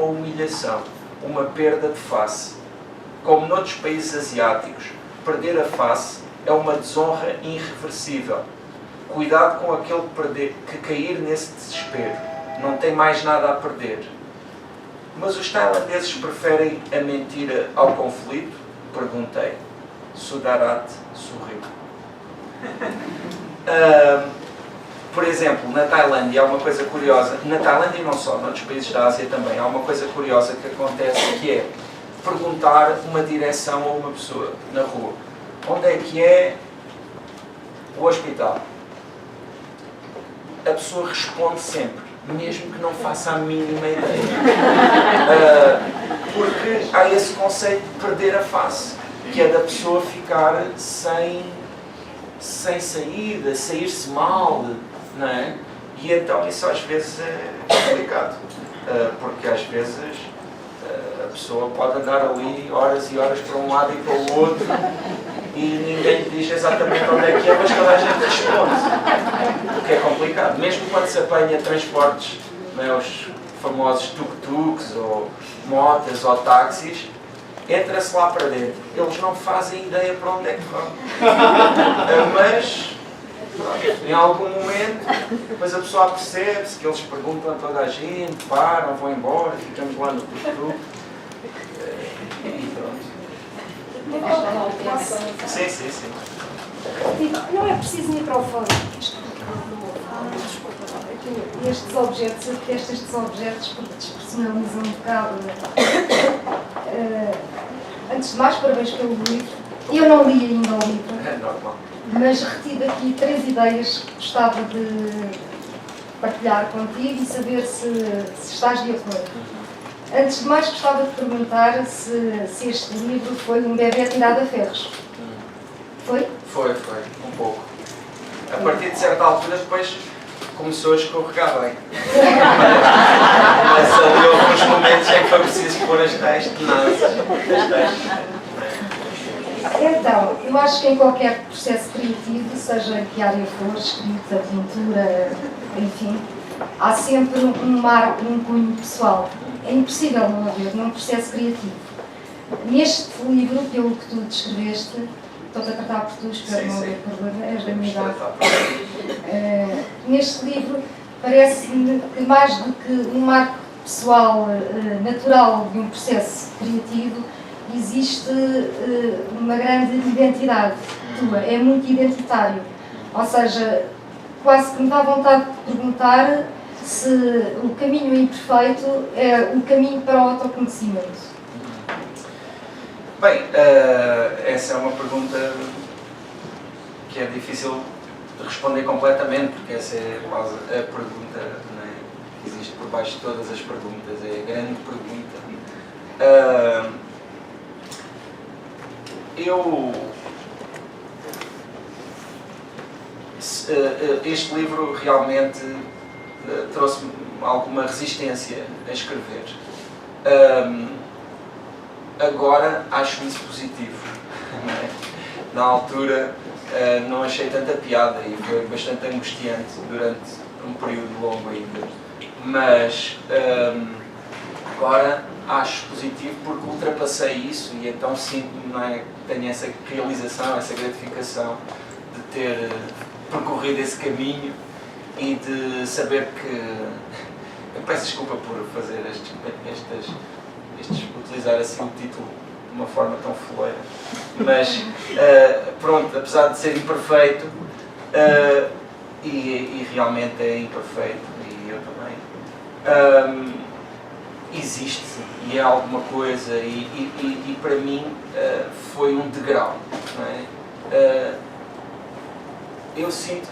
humilhação, uma perda de face. Como noutros países asiáticos, perder a face é uma desonra irreversível. Cuidado com aquele que cair nesse desespero. Não tem mais nada a perder. Mas os tailandeses preferem a mentira ao conflito? Perguntei. Sudarat sorriu. Por exemplo, na Tailândia há uma coisa curiosa. Na Tailândia e não só, noutros países da Ásia também, há uma coisa curiosa que acontece, que é perguntar uma direção a uma pessoa na rua. Onde é que é o hospital? A pessoa responde sempre, mesmo que não faça a mínima ideia. Porque há esse conceito de perder a face, que é da pessoa ficar sem saída, sair-se mal, não é? E então isso às vezes é complicado, porque às vezes a pessoa pode andar ali horas e horas para um lado e para o outro e ninguém lhe diz exatamente onde é que é, mas toda a gente responde. O que é complicado. Mesmo quando se apanha transportes, não é, os famosos tuk-tuks ou motas ou táxis, entra-se lá para dentro. Eles não fazem ideia para onde é que vão. Mas, pronto, em algum momento, depois a pessoa percebe-se que eles perguntam a toda a gente, param, vão embora, ficamos lá no tuk-tuk. E pronto. Sim, sim, sim. Não é preciso microfone. Estes objetos, porque despersonalizam um bocado. Antes de mais, parabéns pelo livro. Eu não li ainda o livro. É normal. Mas retive aqui 3 ideias que gostava de partilhar contigo e saber se estás de acordo. Antes de mais, gostava de perguntar se este livro foi um bebê tirado a ferros. Foi? Foi, um pouco. A partir de certa altura, depois começou a escorregar bem. Mas ali houve uns momentos em que foi preciso pôr as tais tenazes. Então, eu acho que em qualquer processo criativo, seja em que área for, escrita, pintura, enfim, há sempre um marco, um cunho pessoal. É impossível não haver num processo criativo. Neste livro, pelo que tu descreveste, estou-te a tratar por tu, espero não haver problema, és da minha idade. Neste livro, parece-me que mais do que um marco pessoal natural de um processo criativo, existe uma grande identidade tua, é muito identitário. Ou seja, quase que me dá vontade de perguntar se o caminho imperfeito é o caminho para o autoconhecimento. Bem, essa é uma pergunta que é difícil de responder completamente, porque essa é quase a pergunta, não é, que existe por baixo de todas as perguntas, é a grande pergunta. Este livro realmente trouxe-me alguma resistência a escrever. Agora acho isso positivo. Não é? Na altura não achei tanta piada e foi bastante angustiante durante um período longo ainda. Mas agora acho positivo porque ultrapassei isso e então sinto-me, não é, tenho essa realização, essa gratificação de ter percorrido esse caminho e de saber que... Eu peço desculpa por fazer utilizar assim o título de uma forma tão foleira, mas pronto, apesar de ser imperfeito, e realmente é imperfeito, e eu também, existe e é alguma coisa e para mim foi um degrau, não é? Eu sinto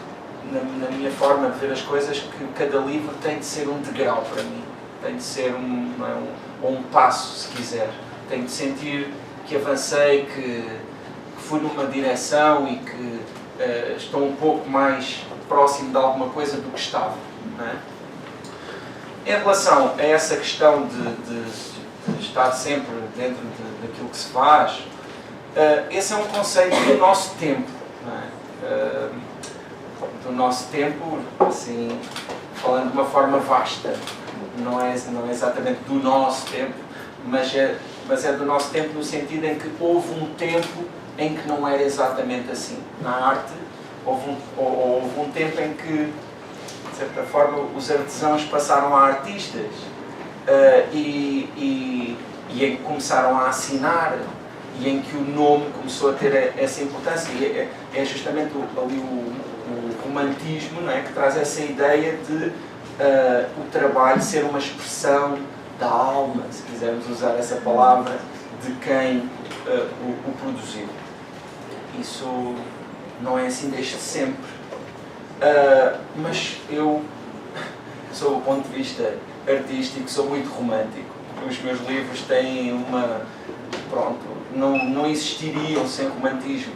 na minha forma de ver as coisas que cada livro tem de ser um degrau para mim, tem de ser um passo, se quiser, tenho de sentir que avancei, que fui numa direção e que estou um pouco mais próximo de alguma coisa do que estava, não é? Em relação a essa questão de estar sempre dentro daquilo que se faz, esse é um conceito do nosso tempo, não é? Do nosso tempo, assim, falando de uma forma vasta, não é exatamente do nosso tempo, mas é do nosso tempo no sentido em que houve um tempo em que não era exatamente assim. Na arte, houve um tempo em que, de certa forma, os artesãos passaram a artistas e em que começaram a assinar e em que o nome começou a ter essa importância. E é justamente ali o romantismo, não é, que traz essa ideia de o trabalho ser uma expressão da alma, se quisermos usar essa palavra, de quem o produziu. Isso não é assim desde sempre. Mas eu, sob o ponto de vista artístico, sou muito romântico. Os meus livros têm uma... Pronto, não existiriam sem romantismo.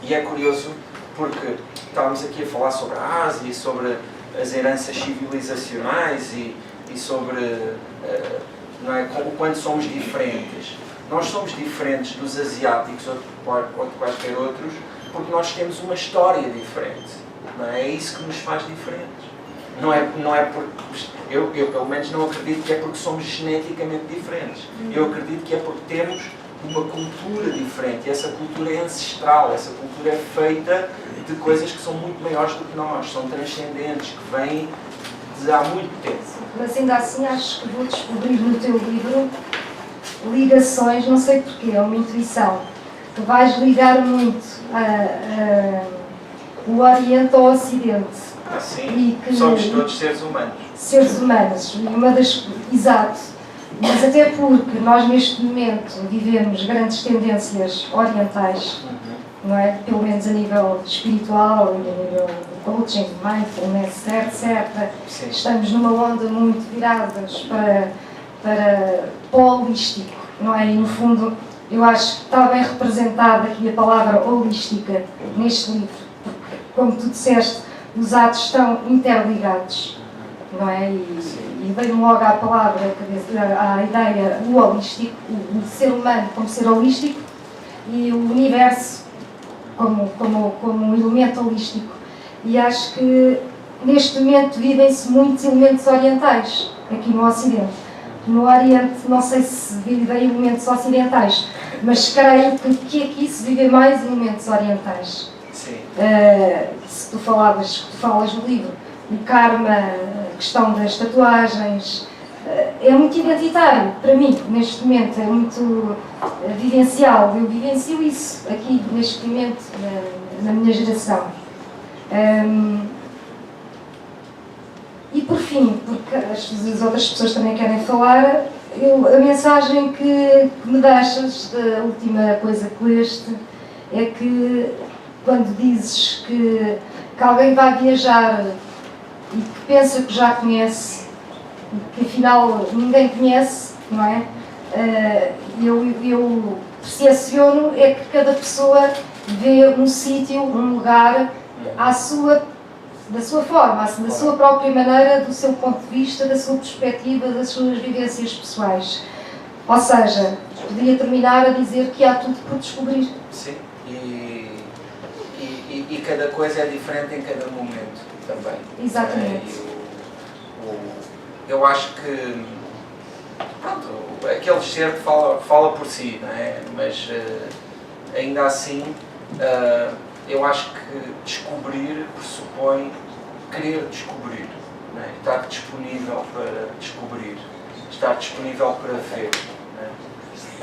E é curioso porque estávamos aqui a falar sobre a Ásia e sobre as heranças civilizacionais e sobre não é, o quanto somos diferentes. Nós somos diferentes dos asiáticos ou de quaisquer outros porque nós temos uma história diferente. Não é? É isso que nos faz diferentes. Não é porque... Eu pelo menos não acredito que é porque somos geneticamente diferentes. Eu acredito que é porque temos uma cultura diferente. E essa cultura é ancestral, essa cultura é feita de coisas que são muito maiores do que nós, são transcendentes, que vêm de há muito tempo. Mas ainda assim acho que vou descobrir no teu livro ligações, não sei porquê, é uma intuição, que vais ligar muito o Oriente ao Ocidente. Assim, e que somos todos seres humanos. Seres humanos, e uma das... Exato. Mas até porque nós neste momento vivemos grandes tendências orientais, não é? Pelo menos a nível espiritual, a nível de coaching, mindfulness, etc. Sim. Estamos numa onda muito viradas para o holístico, não é? E no fundo, eu acho que está bem representada aqui a palavra holística neste livro, porque, como tu disseste, os atos estão interligados, não é? E veio-me logo à palavra, à ideia, o holístico, o ser humano como ser holístico e o universo como um elemento holístico. E acho que neste momento vivem-se muitos elementos orientais aqui no Ocidente. No Oriente não sei se vivem elementos ocidentais, mas creio que aqui se vivem mais elementos orientais. Sim. Se tu falas no livro, o karma, a questão das tatuagens, é muito identitário para mim, neste momento, é muito vivencial. Eu vivencio isso aqui, neste momento, na minha geração. E por fim, porque as outras pessoas também querem falar, a mensagem que me deixas da última coisa que leste é que quando dizes que alguém vai viajar e que pensa que já conhece e que afinal ninguém conhece, não é? Eu percepciono é que cada pessoa vê um sítio, um lugar da sua forma, da sua própria maneira, do seu ponto de vista, da sua perspectiva, das suas vivências pessoais. Ou seja, podia terminar a dizer que há tudo por descobrir. Sim, e cada coisa é diferente em cada momento também. Exatamente. Eu acho que, pronto, aquele excerto fala por si, não é? Mas ainda assim, eu acho que descobrir pressupõe querer descobrir, não é? Estar disponível para descobrir, estar disponível para ver, não é?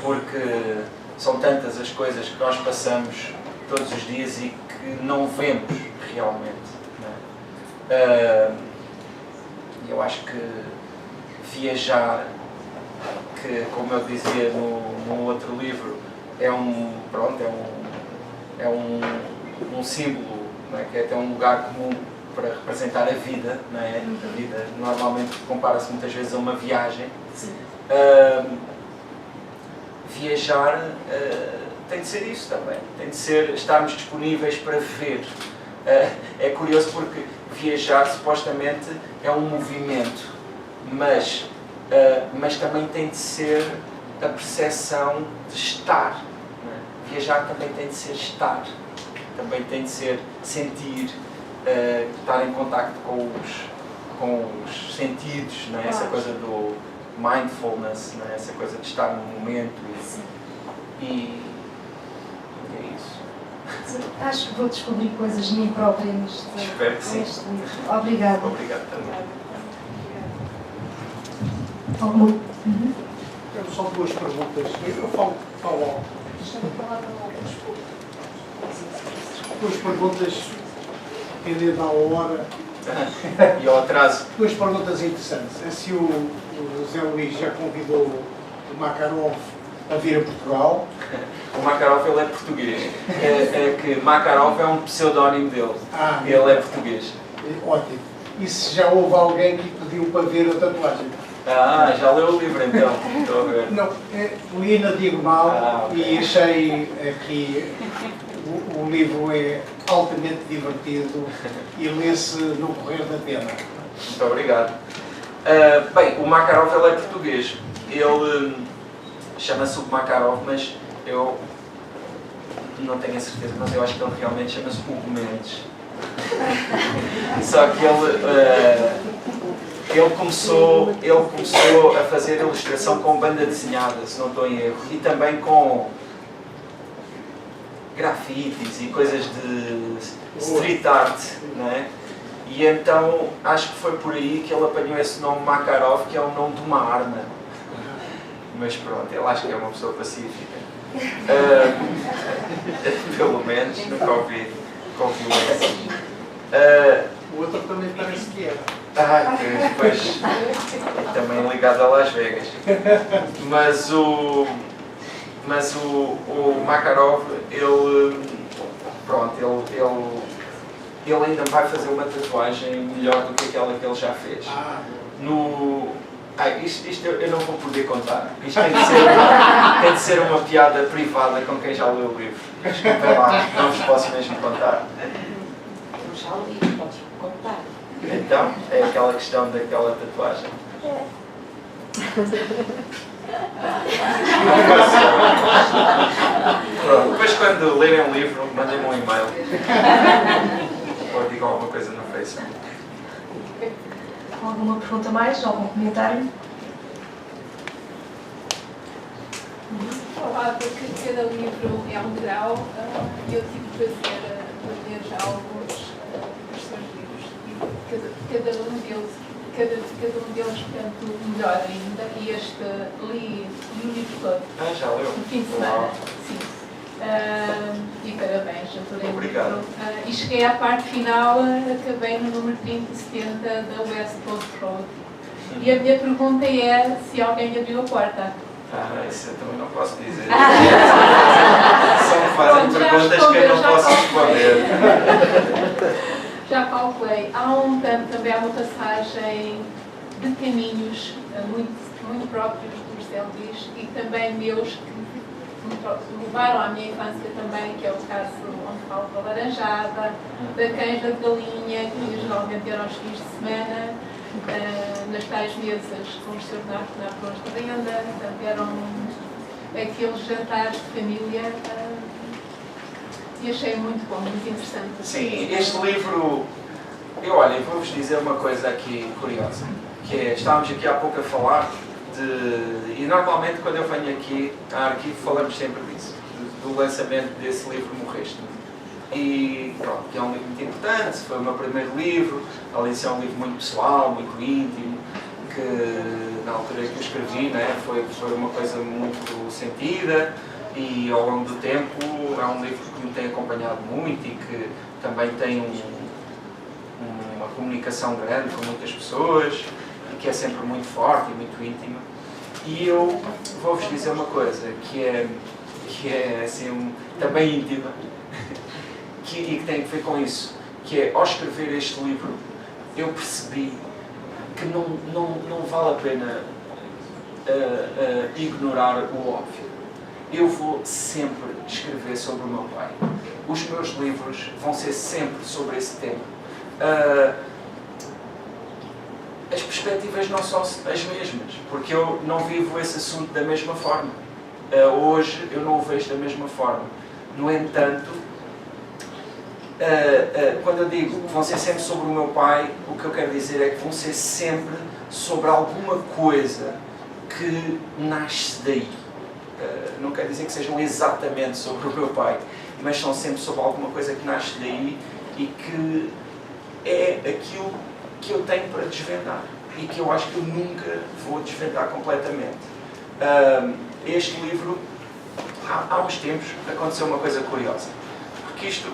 Porque são tantas as coisas que nós passamos todos os dias e que não vemos realmente, não é? Eu acho que viajar que, como eu dizia no outro livro, é um símbolo, não é? Que é até um lugar comum para representar a vida, não é? A vida normalmente compara-se muitas vezes a uma viagem. Viajar tem de ser isso também, tem de ser estarmos disponíveis para ver. É curioso porque viajar supostamente é um movimento, mas também tem de ser a percepção de estar. Não é? Viajar também tem de ser estar, também tem de ser sentir, estar em contacto com os sentidos, não é? Essa coisa do mindfulness, não é? Essa coisa de estar no momento e é isso. Acho que vou descobrir coisas de mim própria neste livro. Obrigada. Obrigado também. Tenho só duas perguntas. Eu falo alto. Duas perguntas dependendo da hora. E ao atraso. Duas perguntas interessantes. É se o José Luís já convidou o Makarov a vir a Portugal. O Makarov, ele é português. É que Makarov é um pseudónimo dele. Ele é português. Ótimo. E se já houve alguém que pediu para ver a tatuagem? Já leu o livro então? Estou a ver. Não, li na diagonal okay. E achei que o livro é altamente divertido e lê-se no correr da pena. Muito obrigado. Bem, o Makarov, ele é português. Ele chama-se o Makarov, mas eu não tenho a certeza, mas eu acho que ele realmente chama-se Hugo Mendes. Só que ele começou a fazer ilustração com banda desenhada, se não estou em erro, e também com grafites e coisas de street art, não é? E então acho que foi por aí que ele apanhou esse nome Makarov, que é o nome de uma arma. Mas pronto, ele acho que é uma pessoa pacífica. Pelo menos, nunca ouvi isso. O outro também parece que era. Pois, também ligado a Las Vegas. Mas o Makarov, ele ainda vai fazer uma tatuagem melhor do que aquela que ele já fez. Isto eu não vou poder contar. Isto tem de ser uma piada privada com quem já leu o livro. Desculpem lá, não vos posso mesmo contar. Eu já li, podes contar. Então, é aquela questão daquela tatuagem. Pronto, depois quando lerem um livro, mandem-me um e-mail. Ou digam alguma coisa no Facebook. Alguma pergunta mais? Algum comentário? Olá, porque cada livro é um grau e eu tive o prazer de ler já alguns dos seus livros e cada um deles portanto, melhor ainda, e este li o livro todo. Já leu? No fim de semana, sim. E parabéns, adorei o livro. E cheguei à parte final, acabei no número 3070 da West Coast Road. E a minha pergunta é se alguém abriu a porta. Isso eu também não posso dizer. Só me fazem perguntas que eu não posso responder. Já calculei. Também há uma passagem de caminhos muito próprios do José Luís e também meus que levaram à minha infância também, que é o caso onde falo da laranjada, da cães da galinha, que geralmente eram os fins de semana, nas tais mesas com os seus napões de renda, portanto eram aqueles jantares de família e achei muito bom, muito interessante. Sim, este livro, eu vou-vos dizer uma coisa aqui curiosa, que é, estávamos aqui há pouco a falar e normalmente quando eu venho aqui à Arquivo falamos sempre disso, do lançamento desse livro Morreste. E pronto, que é um livro muito importante, foi o meu primeiro livro, além de ser um livro muito pessoal, muito íntimo, que na altura que eu escrevi, né, foi uma coisa muito sentida e ao longo do tempo é um livro que me tem acompanhado muito e que também tem uma comunicação grande com muitas pessoas e que é sempre muito forte e muito íntimo. E eu vou-vos dizer uma coisa que é assim, também íntima, e que tem a ver com isso, que é, ao escrever este livro, eu percebi que não vale a pena ignorar o óbvio. Eu vou sempre escrever sobre o meu pai. Os meus livros vão ser sempre sobre esse tema. As perspectivas não são as mesmas, porque eu não vivo esse assunto da mesma forma. Hoje eu não o vejo da mesma forma. No entanto, quando eu digo que vão ser sempre sobre o meu pai, o que eu quero dizer é que vão ser sempre sobre alguma coisa que nasce daí. Não quer dizer que sejam exatamente sobre o meu pai, mas são sempre sobre alguma coisa que nasce daí e que é aquilo que eu tenho para desvendar e que eu acho que eu nunca vou desvendar completamente. Este livro, há uns tempos, aconteceu uma coisa curiosa, porque isto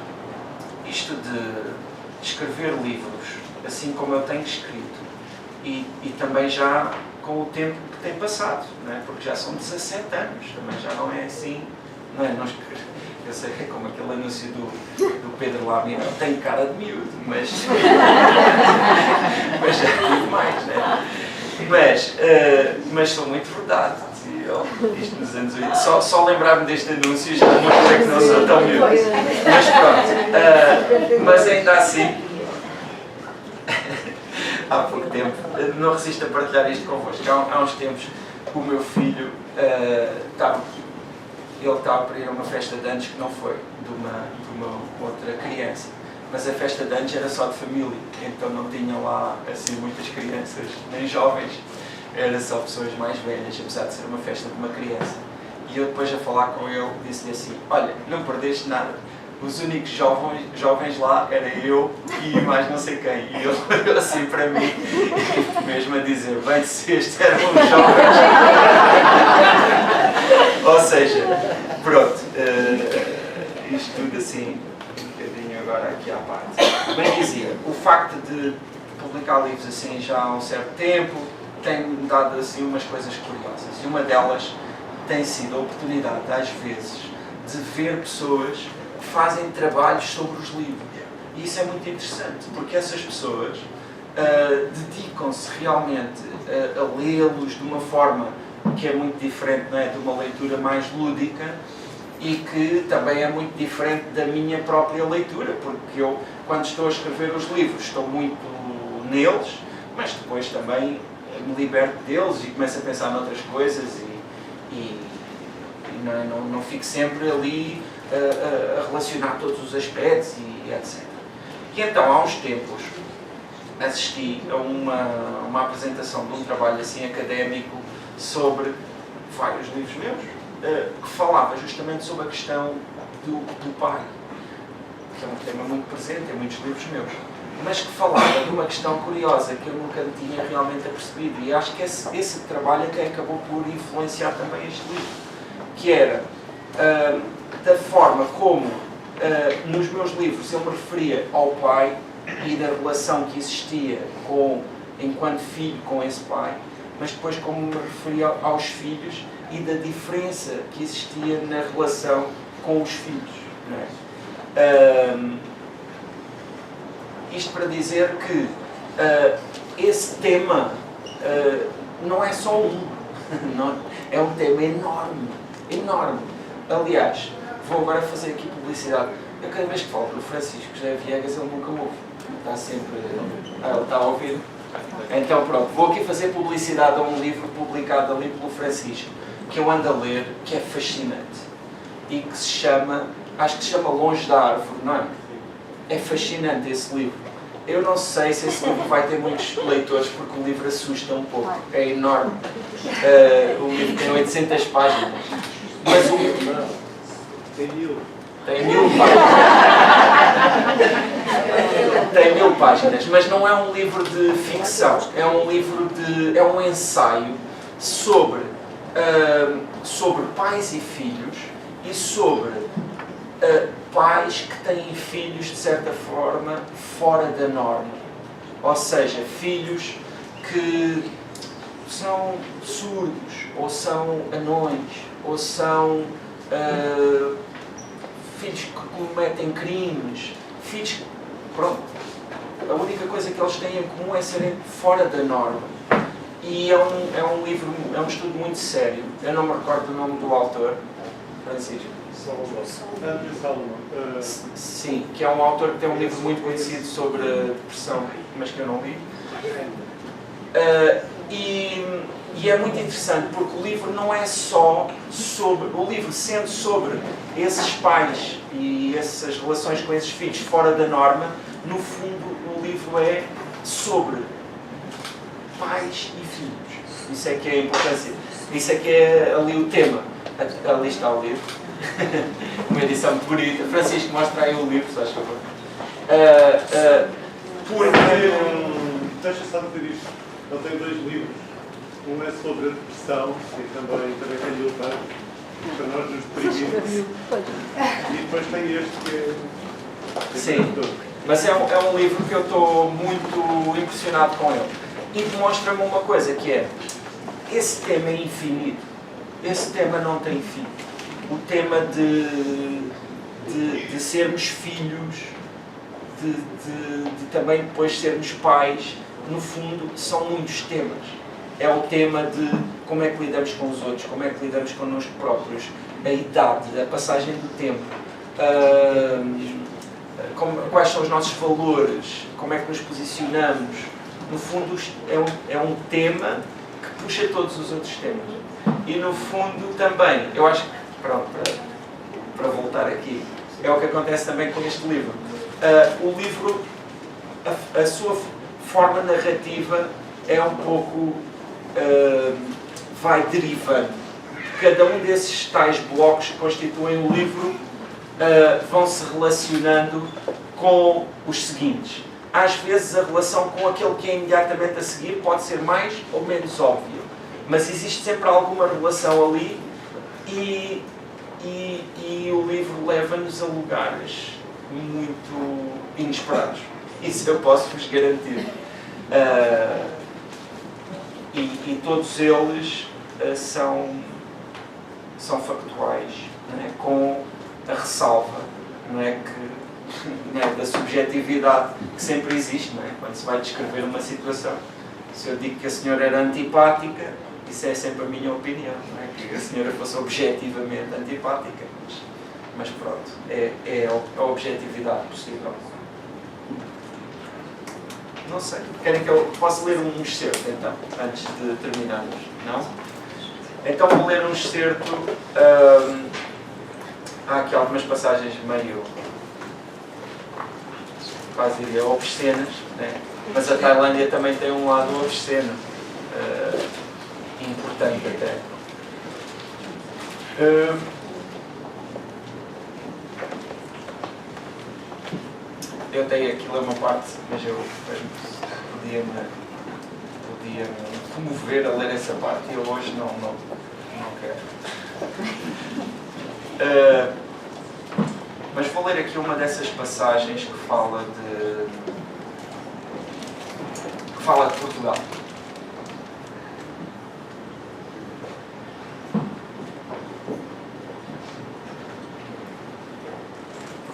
de escrever livros, assim como eu tenho escrito, e também já com o tempo que tem passado, não é? Porque já são 17 anos, também já não é assim, não é? Eu sei que é como aquele anúncio do Pedro Lamir, tem cara de miúdo, mas já tive mais, né? Mas são muito verdade. Isto nos anos 80. Só lembrar-me deste anúncio já mostra que não sou tão miúdo. Mas pronto. Mas ainda assim, há pouco tempo, não resisto a partilhar isto convosco. Há uns tempos, o meu filho estava para ir a uma festa de anos que não foi, de uma outra criança. Mas a festa de anos era só de família, então não tinha lá assim muitas crianças, nem jovens, era só pessoas mais velhas, apesar de ser uma festa de uma criança. E eu depois a falar com ele, disse-lhe assim, olha, não perdeste nada, os únicos jovens lá era eu e mais não sei quem. E ele olhou assim para mim, mesmo a dizer, bem, se estes eram os jovens. Ou seja, pronto, isto tudo assim, um bocadinho agora aqui à parte. Bem dizia, o facto de publicar livros assim já há um certo tempo tem-me dado assim umas coisas curiosas. E uma delas tem sido a oportunidade, às vezes, de ver pessoas que fazem trabalhos sobre os livros. E isso é muito interessante, porque essas pessoas dedicam-se realmente a lê-los de uma forma que é muito diferente, não é? De uma leitura mais lúdica e que também é muito diferente da minha própria leitura, porque eu, quando estou a escrever os livros, estou muito neles, mas depois também me liberto deles e começo a pensar noutras coisas e não fico sempre ali a relacionar todos os aspectos e etc. E então, há uns tempos, assisti a uma apresentação de um trabalho assim académico sobre vários livros meus, que falava justamente sobre a questão do pai, que é um tema muito presente em muitos livros meus, mas que falava de uma questão curiosa que eu nunca tinha realmente apercebido, e acho que esse trabalho é que acabou por influenciar também este livro, que era da forma como nos meus livros eu me referia ao pai e da relação que existia enquanto filho com esse pai, mas depois como me referia aos filhos e da diferença que existia na relação com os filhos. Não é? Isto para dizer que esse tema não é só um, não, é um tema enorme, enorme. Aliás, vou agora fazer aqui publicidade. Eu cada vez que falo para o Francisco José Viegas, ele nunca me ouve. Está sempre... ele está a ouvir. Então pronto, vou aqui fazer publicidade a um livro publicado ali pelo Francisco, que eu ando a ler, que é fascinante. E que se chama, acho que se chama Longe da Árvore, não é? É fascinante esse livro. Eu não sei se esse livro vai ter muitos leitores, porque o livro assusta um pouco. É enorme. O livro tem 800 páginas. Mas o livro... Tem 1000 páginas. Tem 1000 páginas, mas não é um livro de ficção. É um ensaio sobre pais e filhos e sobre pais que têm filhos, de certa forma, fora da norma. Ou seja, filhos que são surdos, ou são anões, ou são filhos que cometem crimes, filhos que, pronto, a única coisa que eles têm em comum é serem fora da norma. E é um livro, é um estudo muito sério. Eu não me recordo o nome do autor, Francisco. Salomão. Sim, que é um autor que tem um livro muito conhecido sobre depressão, mas que eu não li. E é muito interessante porque o livro não é só sobre, o livro sendo sobre esses pais e essas relações com esses filhos fora da norma, no fundo o livro é sobre pais e filhos. Isso é que é a importância, isso é que é ali o tema. Ali está o livro, uma edição muito bonita. Francisco, mostra aí o livro, se faz favor. Deixa só dizer isto. Ele tem 2 livros. Um é sobre a depressão, e também tem o outro, para nós nos deprimirmos. E depois tem este que é... Sim, mas é um livro que eu estou muito impressionado com ele. E demonstra-me uma coisa, que é, esse tema é infinito. Esse tema não tem fim. O tema de sermos filhos, de também depois sermos pais, no fundo, são muitos temas. É o tema de como é que lidamos com os outros, como é que lidamos connosco próprios, a idade, a passagem do tempo, quais são os nossos valores, como é que nos posicionamos. No fundo, é um tema que puxa todos os outros temas. E no fundo também, eu acho que, pronto, para voltar aqui, é o que acontece também com este livro. O livro, a sua forma narrativa é um pouco, vai derivando. Cada um desses tais blocos que constituem o livro vão se relacionando com os seguintes. Às vezes a relação com aquele que é imediatamente a seguir pode ser mais ou menos óbvia, mas existe sempre alguma relação ali e o livro leva-nos a lugares muito inesperados. Isso eu posso vos garantir. E todos eles são factuais, não é? Com a ressalva, não é, da subjetividade que sempre existe, não é? Quando se vai descrever uma situação. Se eu digo que a senhora era antipática, isso é sempre a minha opinião, não é? Que a senhora fosse objetivamente antipática, mas pronto, é a objetividade possível. Não sei, querem que eu possa ler um excerto então, antes de terminarmos? Não? Então vou ler um excerto. Há aqui algumas passagens meio quase obscenas, né? Mas a Tailândia também tem um lado obsceno, importante até. Eu tenho aquilo a uma parte, mas eu podia-me comover a ler essa parte e eu hoje não quero. Mas vou ler aqui uma dessas passagens que fala de Portugal.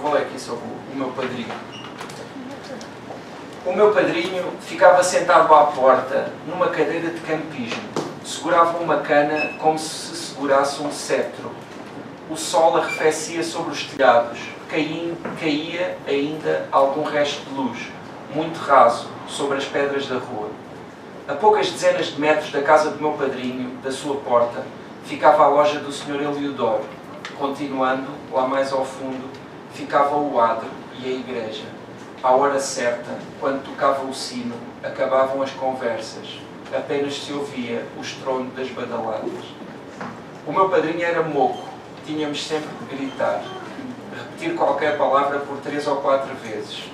Vou ler aqui sobre o meu padrinho. O meu padrinho ficava sentado à porta, numa cadeira de campismo. Segurava uma cana como se segurasse um cetro. O sol arrefecia sobre os telhados. Caía ainda algum resto de luz, muito raso, sobre as pedras da rua. A poucas dezenas de metros da casa do meu padrinho, da sua porta, ficava a loja do Sr. Eliodoro. Continuando, lá mais ao fundo, ficava o adro e a igreja. À hora certa, quando tocava o sino, acabavam as conversas. Apenas se ouvia o estrondo das badaladas. O meu padrinho era moco. Tínhamos sempre de gritar. Repetir qualquer palavra por 3 ou 4 vezes.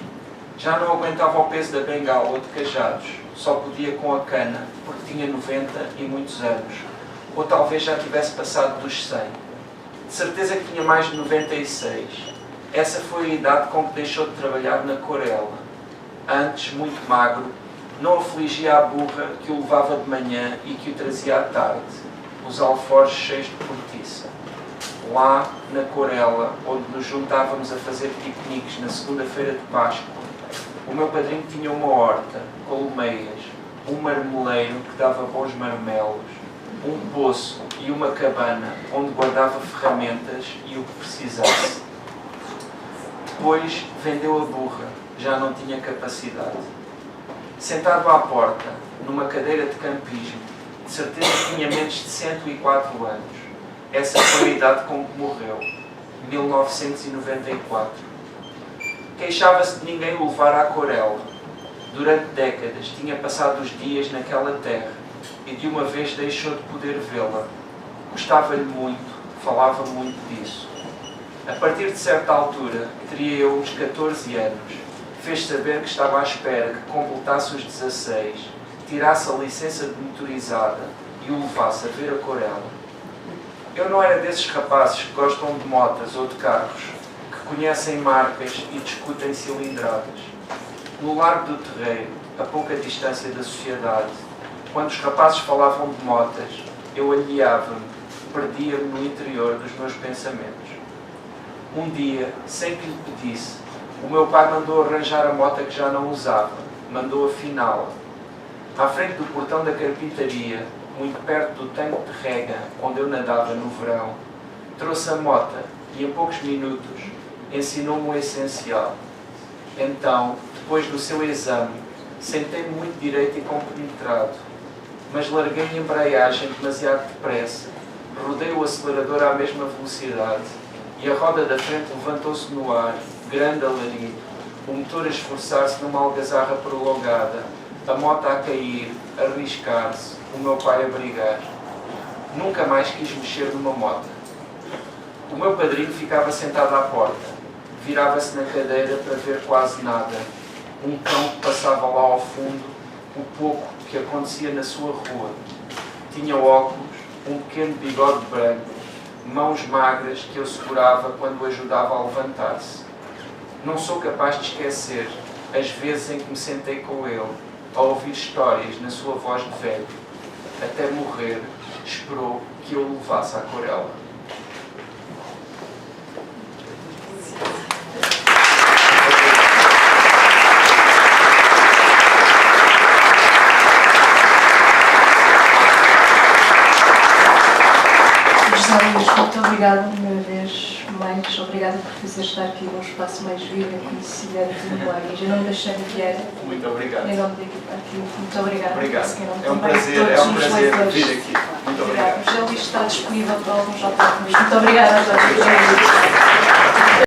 Já não aguentava o peso da bengala ou de cajados. Só podia com a cana, porque tinha 90 e muitos anos. Ou talvez já tivesse passado dos 100. De certeza que tinha mais de 96. Essa foi a idade com que deixou de trabalhar na Corela. Antes, muito magro, não afligia a burra que o levava de manhã e que o trazia à tarde, os alforjes cheios de cortiça. Lá, na Corela, onde nos juntávamos a fazer piqueniques na segunda-feira de Páscoa, o meu padrinho tinha uma horta, colmeias, um marmeleiro que dava bons marmelos, um poço e uma cabana onde guardava ferramentas e o que precisasse. Depois vendeu a burra, já não tinha capacidade. Sentado à porta, numa cadeira de campismo, de certeza que tinha menos de 104 anos. Essa foi a idade com que morreu, 1994. Queixava-se de ninguém o levar à Corela. Durante décadas tinha passado os dias naquela terra e de uma vez deixou de poder vê-la. Gostava-lhe muito, falava muito disso. A partir de certa altura, teria eu uns 14 anos, fez saber que estava à espera que completasse os 16, tirasse a licença de motorizada e o levasse a ver a Corela. Eu não era desses rapazes que gostam de motas ou de carros, que conhecem marcas e discutem cilindradas. No Largo do Terreiro, a pouca distância da sociedade, quando os rapazes falavam de motas, eu aliava-me, perdia-me no interior dos meus pensamentos. Um dia, sem que lhe pedisse, o meu pai mandou arranjar a moto que já não usava, mandou afiná-la. À frente do portão da carpintaria, muito perto do tanque de rega onde eu nadava no verão, trouxe a moto e em poucos minutos ensinou-me o essencial. Então, depois do seu exame, sentei-me muito direito e compenetrado, mas larguei a embreagem demasiado depressa, rodei o acelerador à mesma velocidade e a roda da frente levantou-se no ar, grande alarido, o motor a esforçar-se numa algazarra prolongada, a moto a cair, a arriscar-se, o meu pai a brigar. Nunca mais quis mexer numa moto. O meu padrinho ficava sentado à porta, virava-se na cadeira para ver quase nada, um cão que passava lá ao fundo, o pouco que acontecia na sua rua. Tinha óculos, um pequeno bigode branco, mãos magras que eu segurava quando o ajudava a levantar-se. Não sou capaz de esquecer as vezes em que me sentei com ele, a ouvir histórias na sua voz de velho. Até morrer, esperou que eu o levasse à Corela. José Luís, muito obrigada uma vez mais. Obrigada por fazer estar aqui num espaço mais vivo, conhecimento de memórias. Em nome da Xana Vieira, Muito obrigado. em nome da equipa aqui, muito obrigada. Obrigado. Em nome É um também de prazer, todos é um os prazer leitores. vir aqui. Muito Obrigada. obrigado. O José Luís está disponível para alguns autores. Muito obrigada a todos.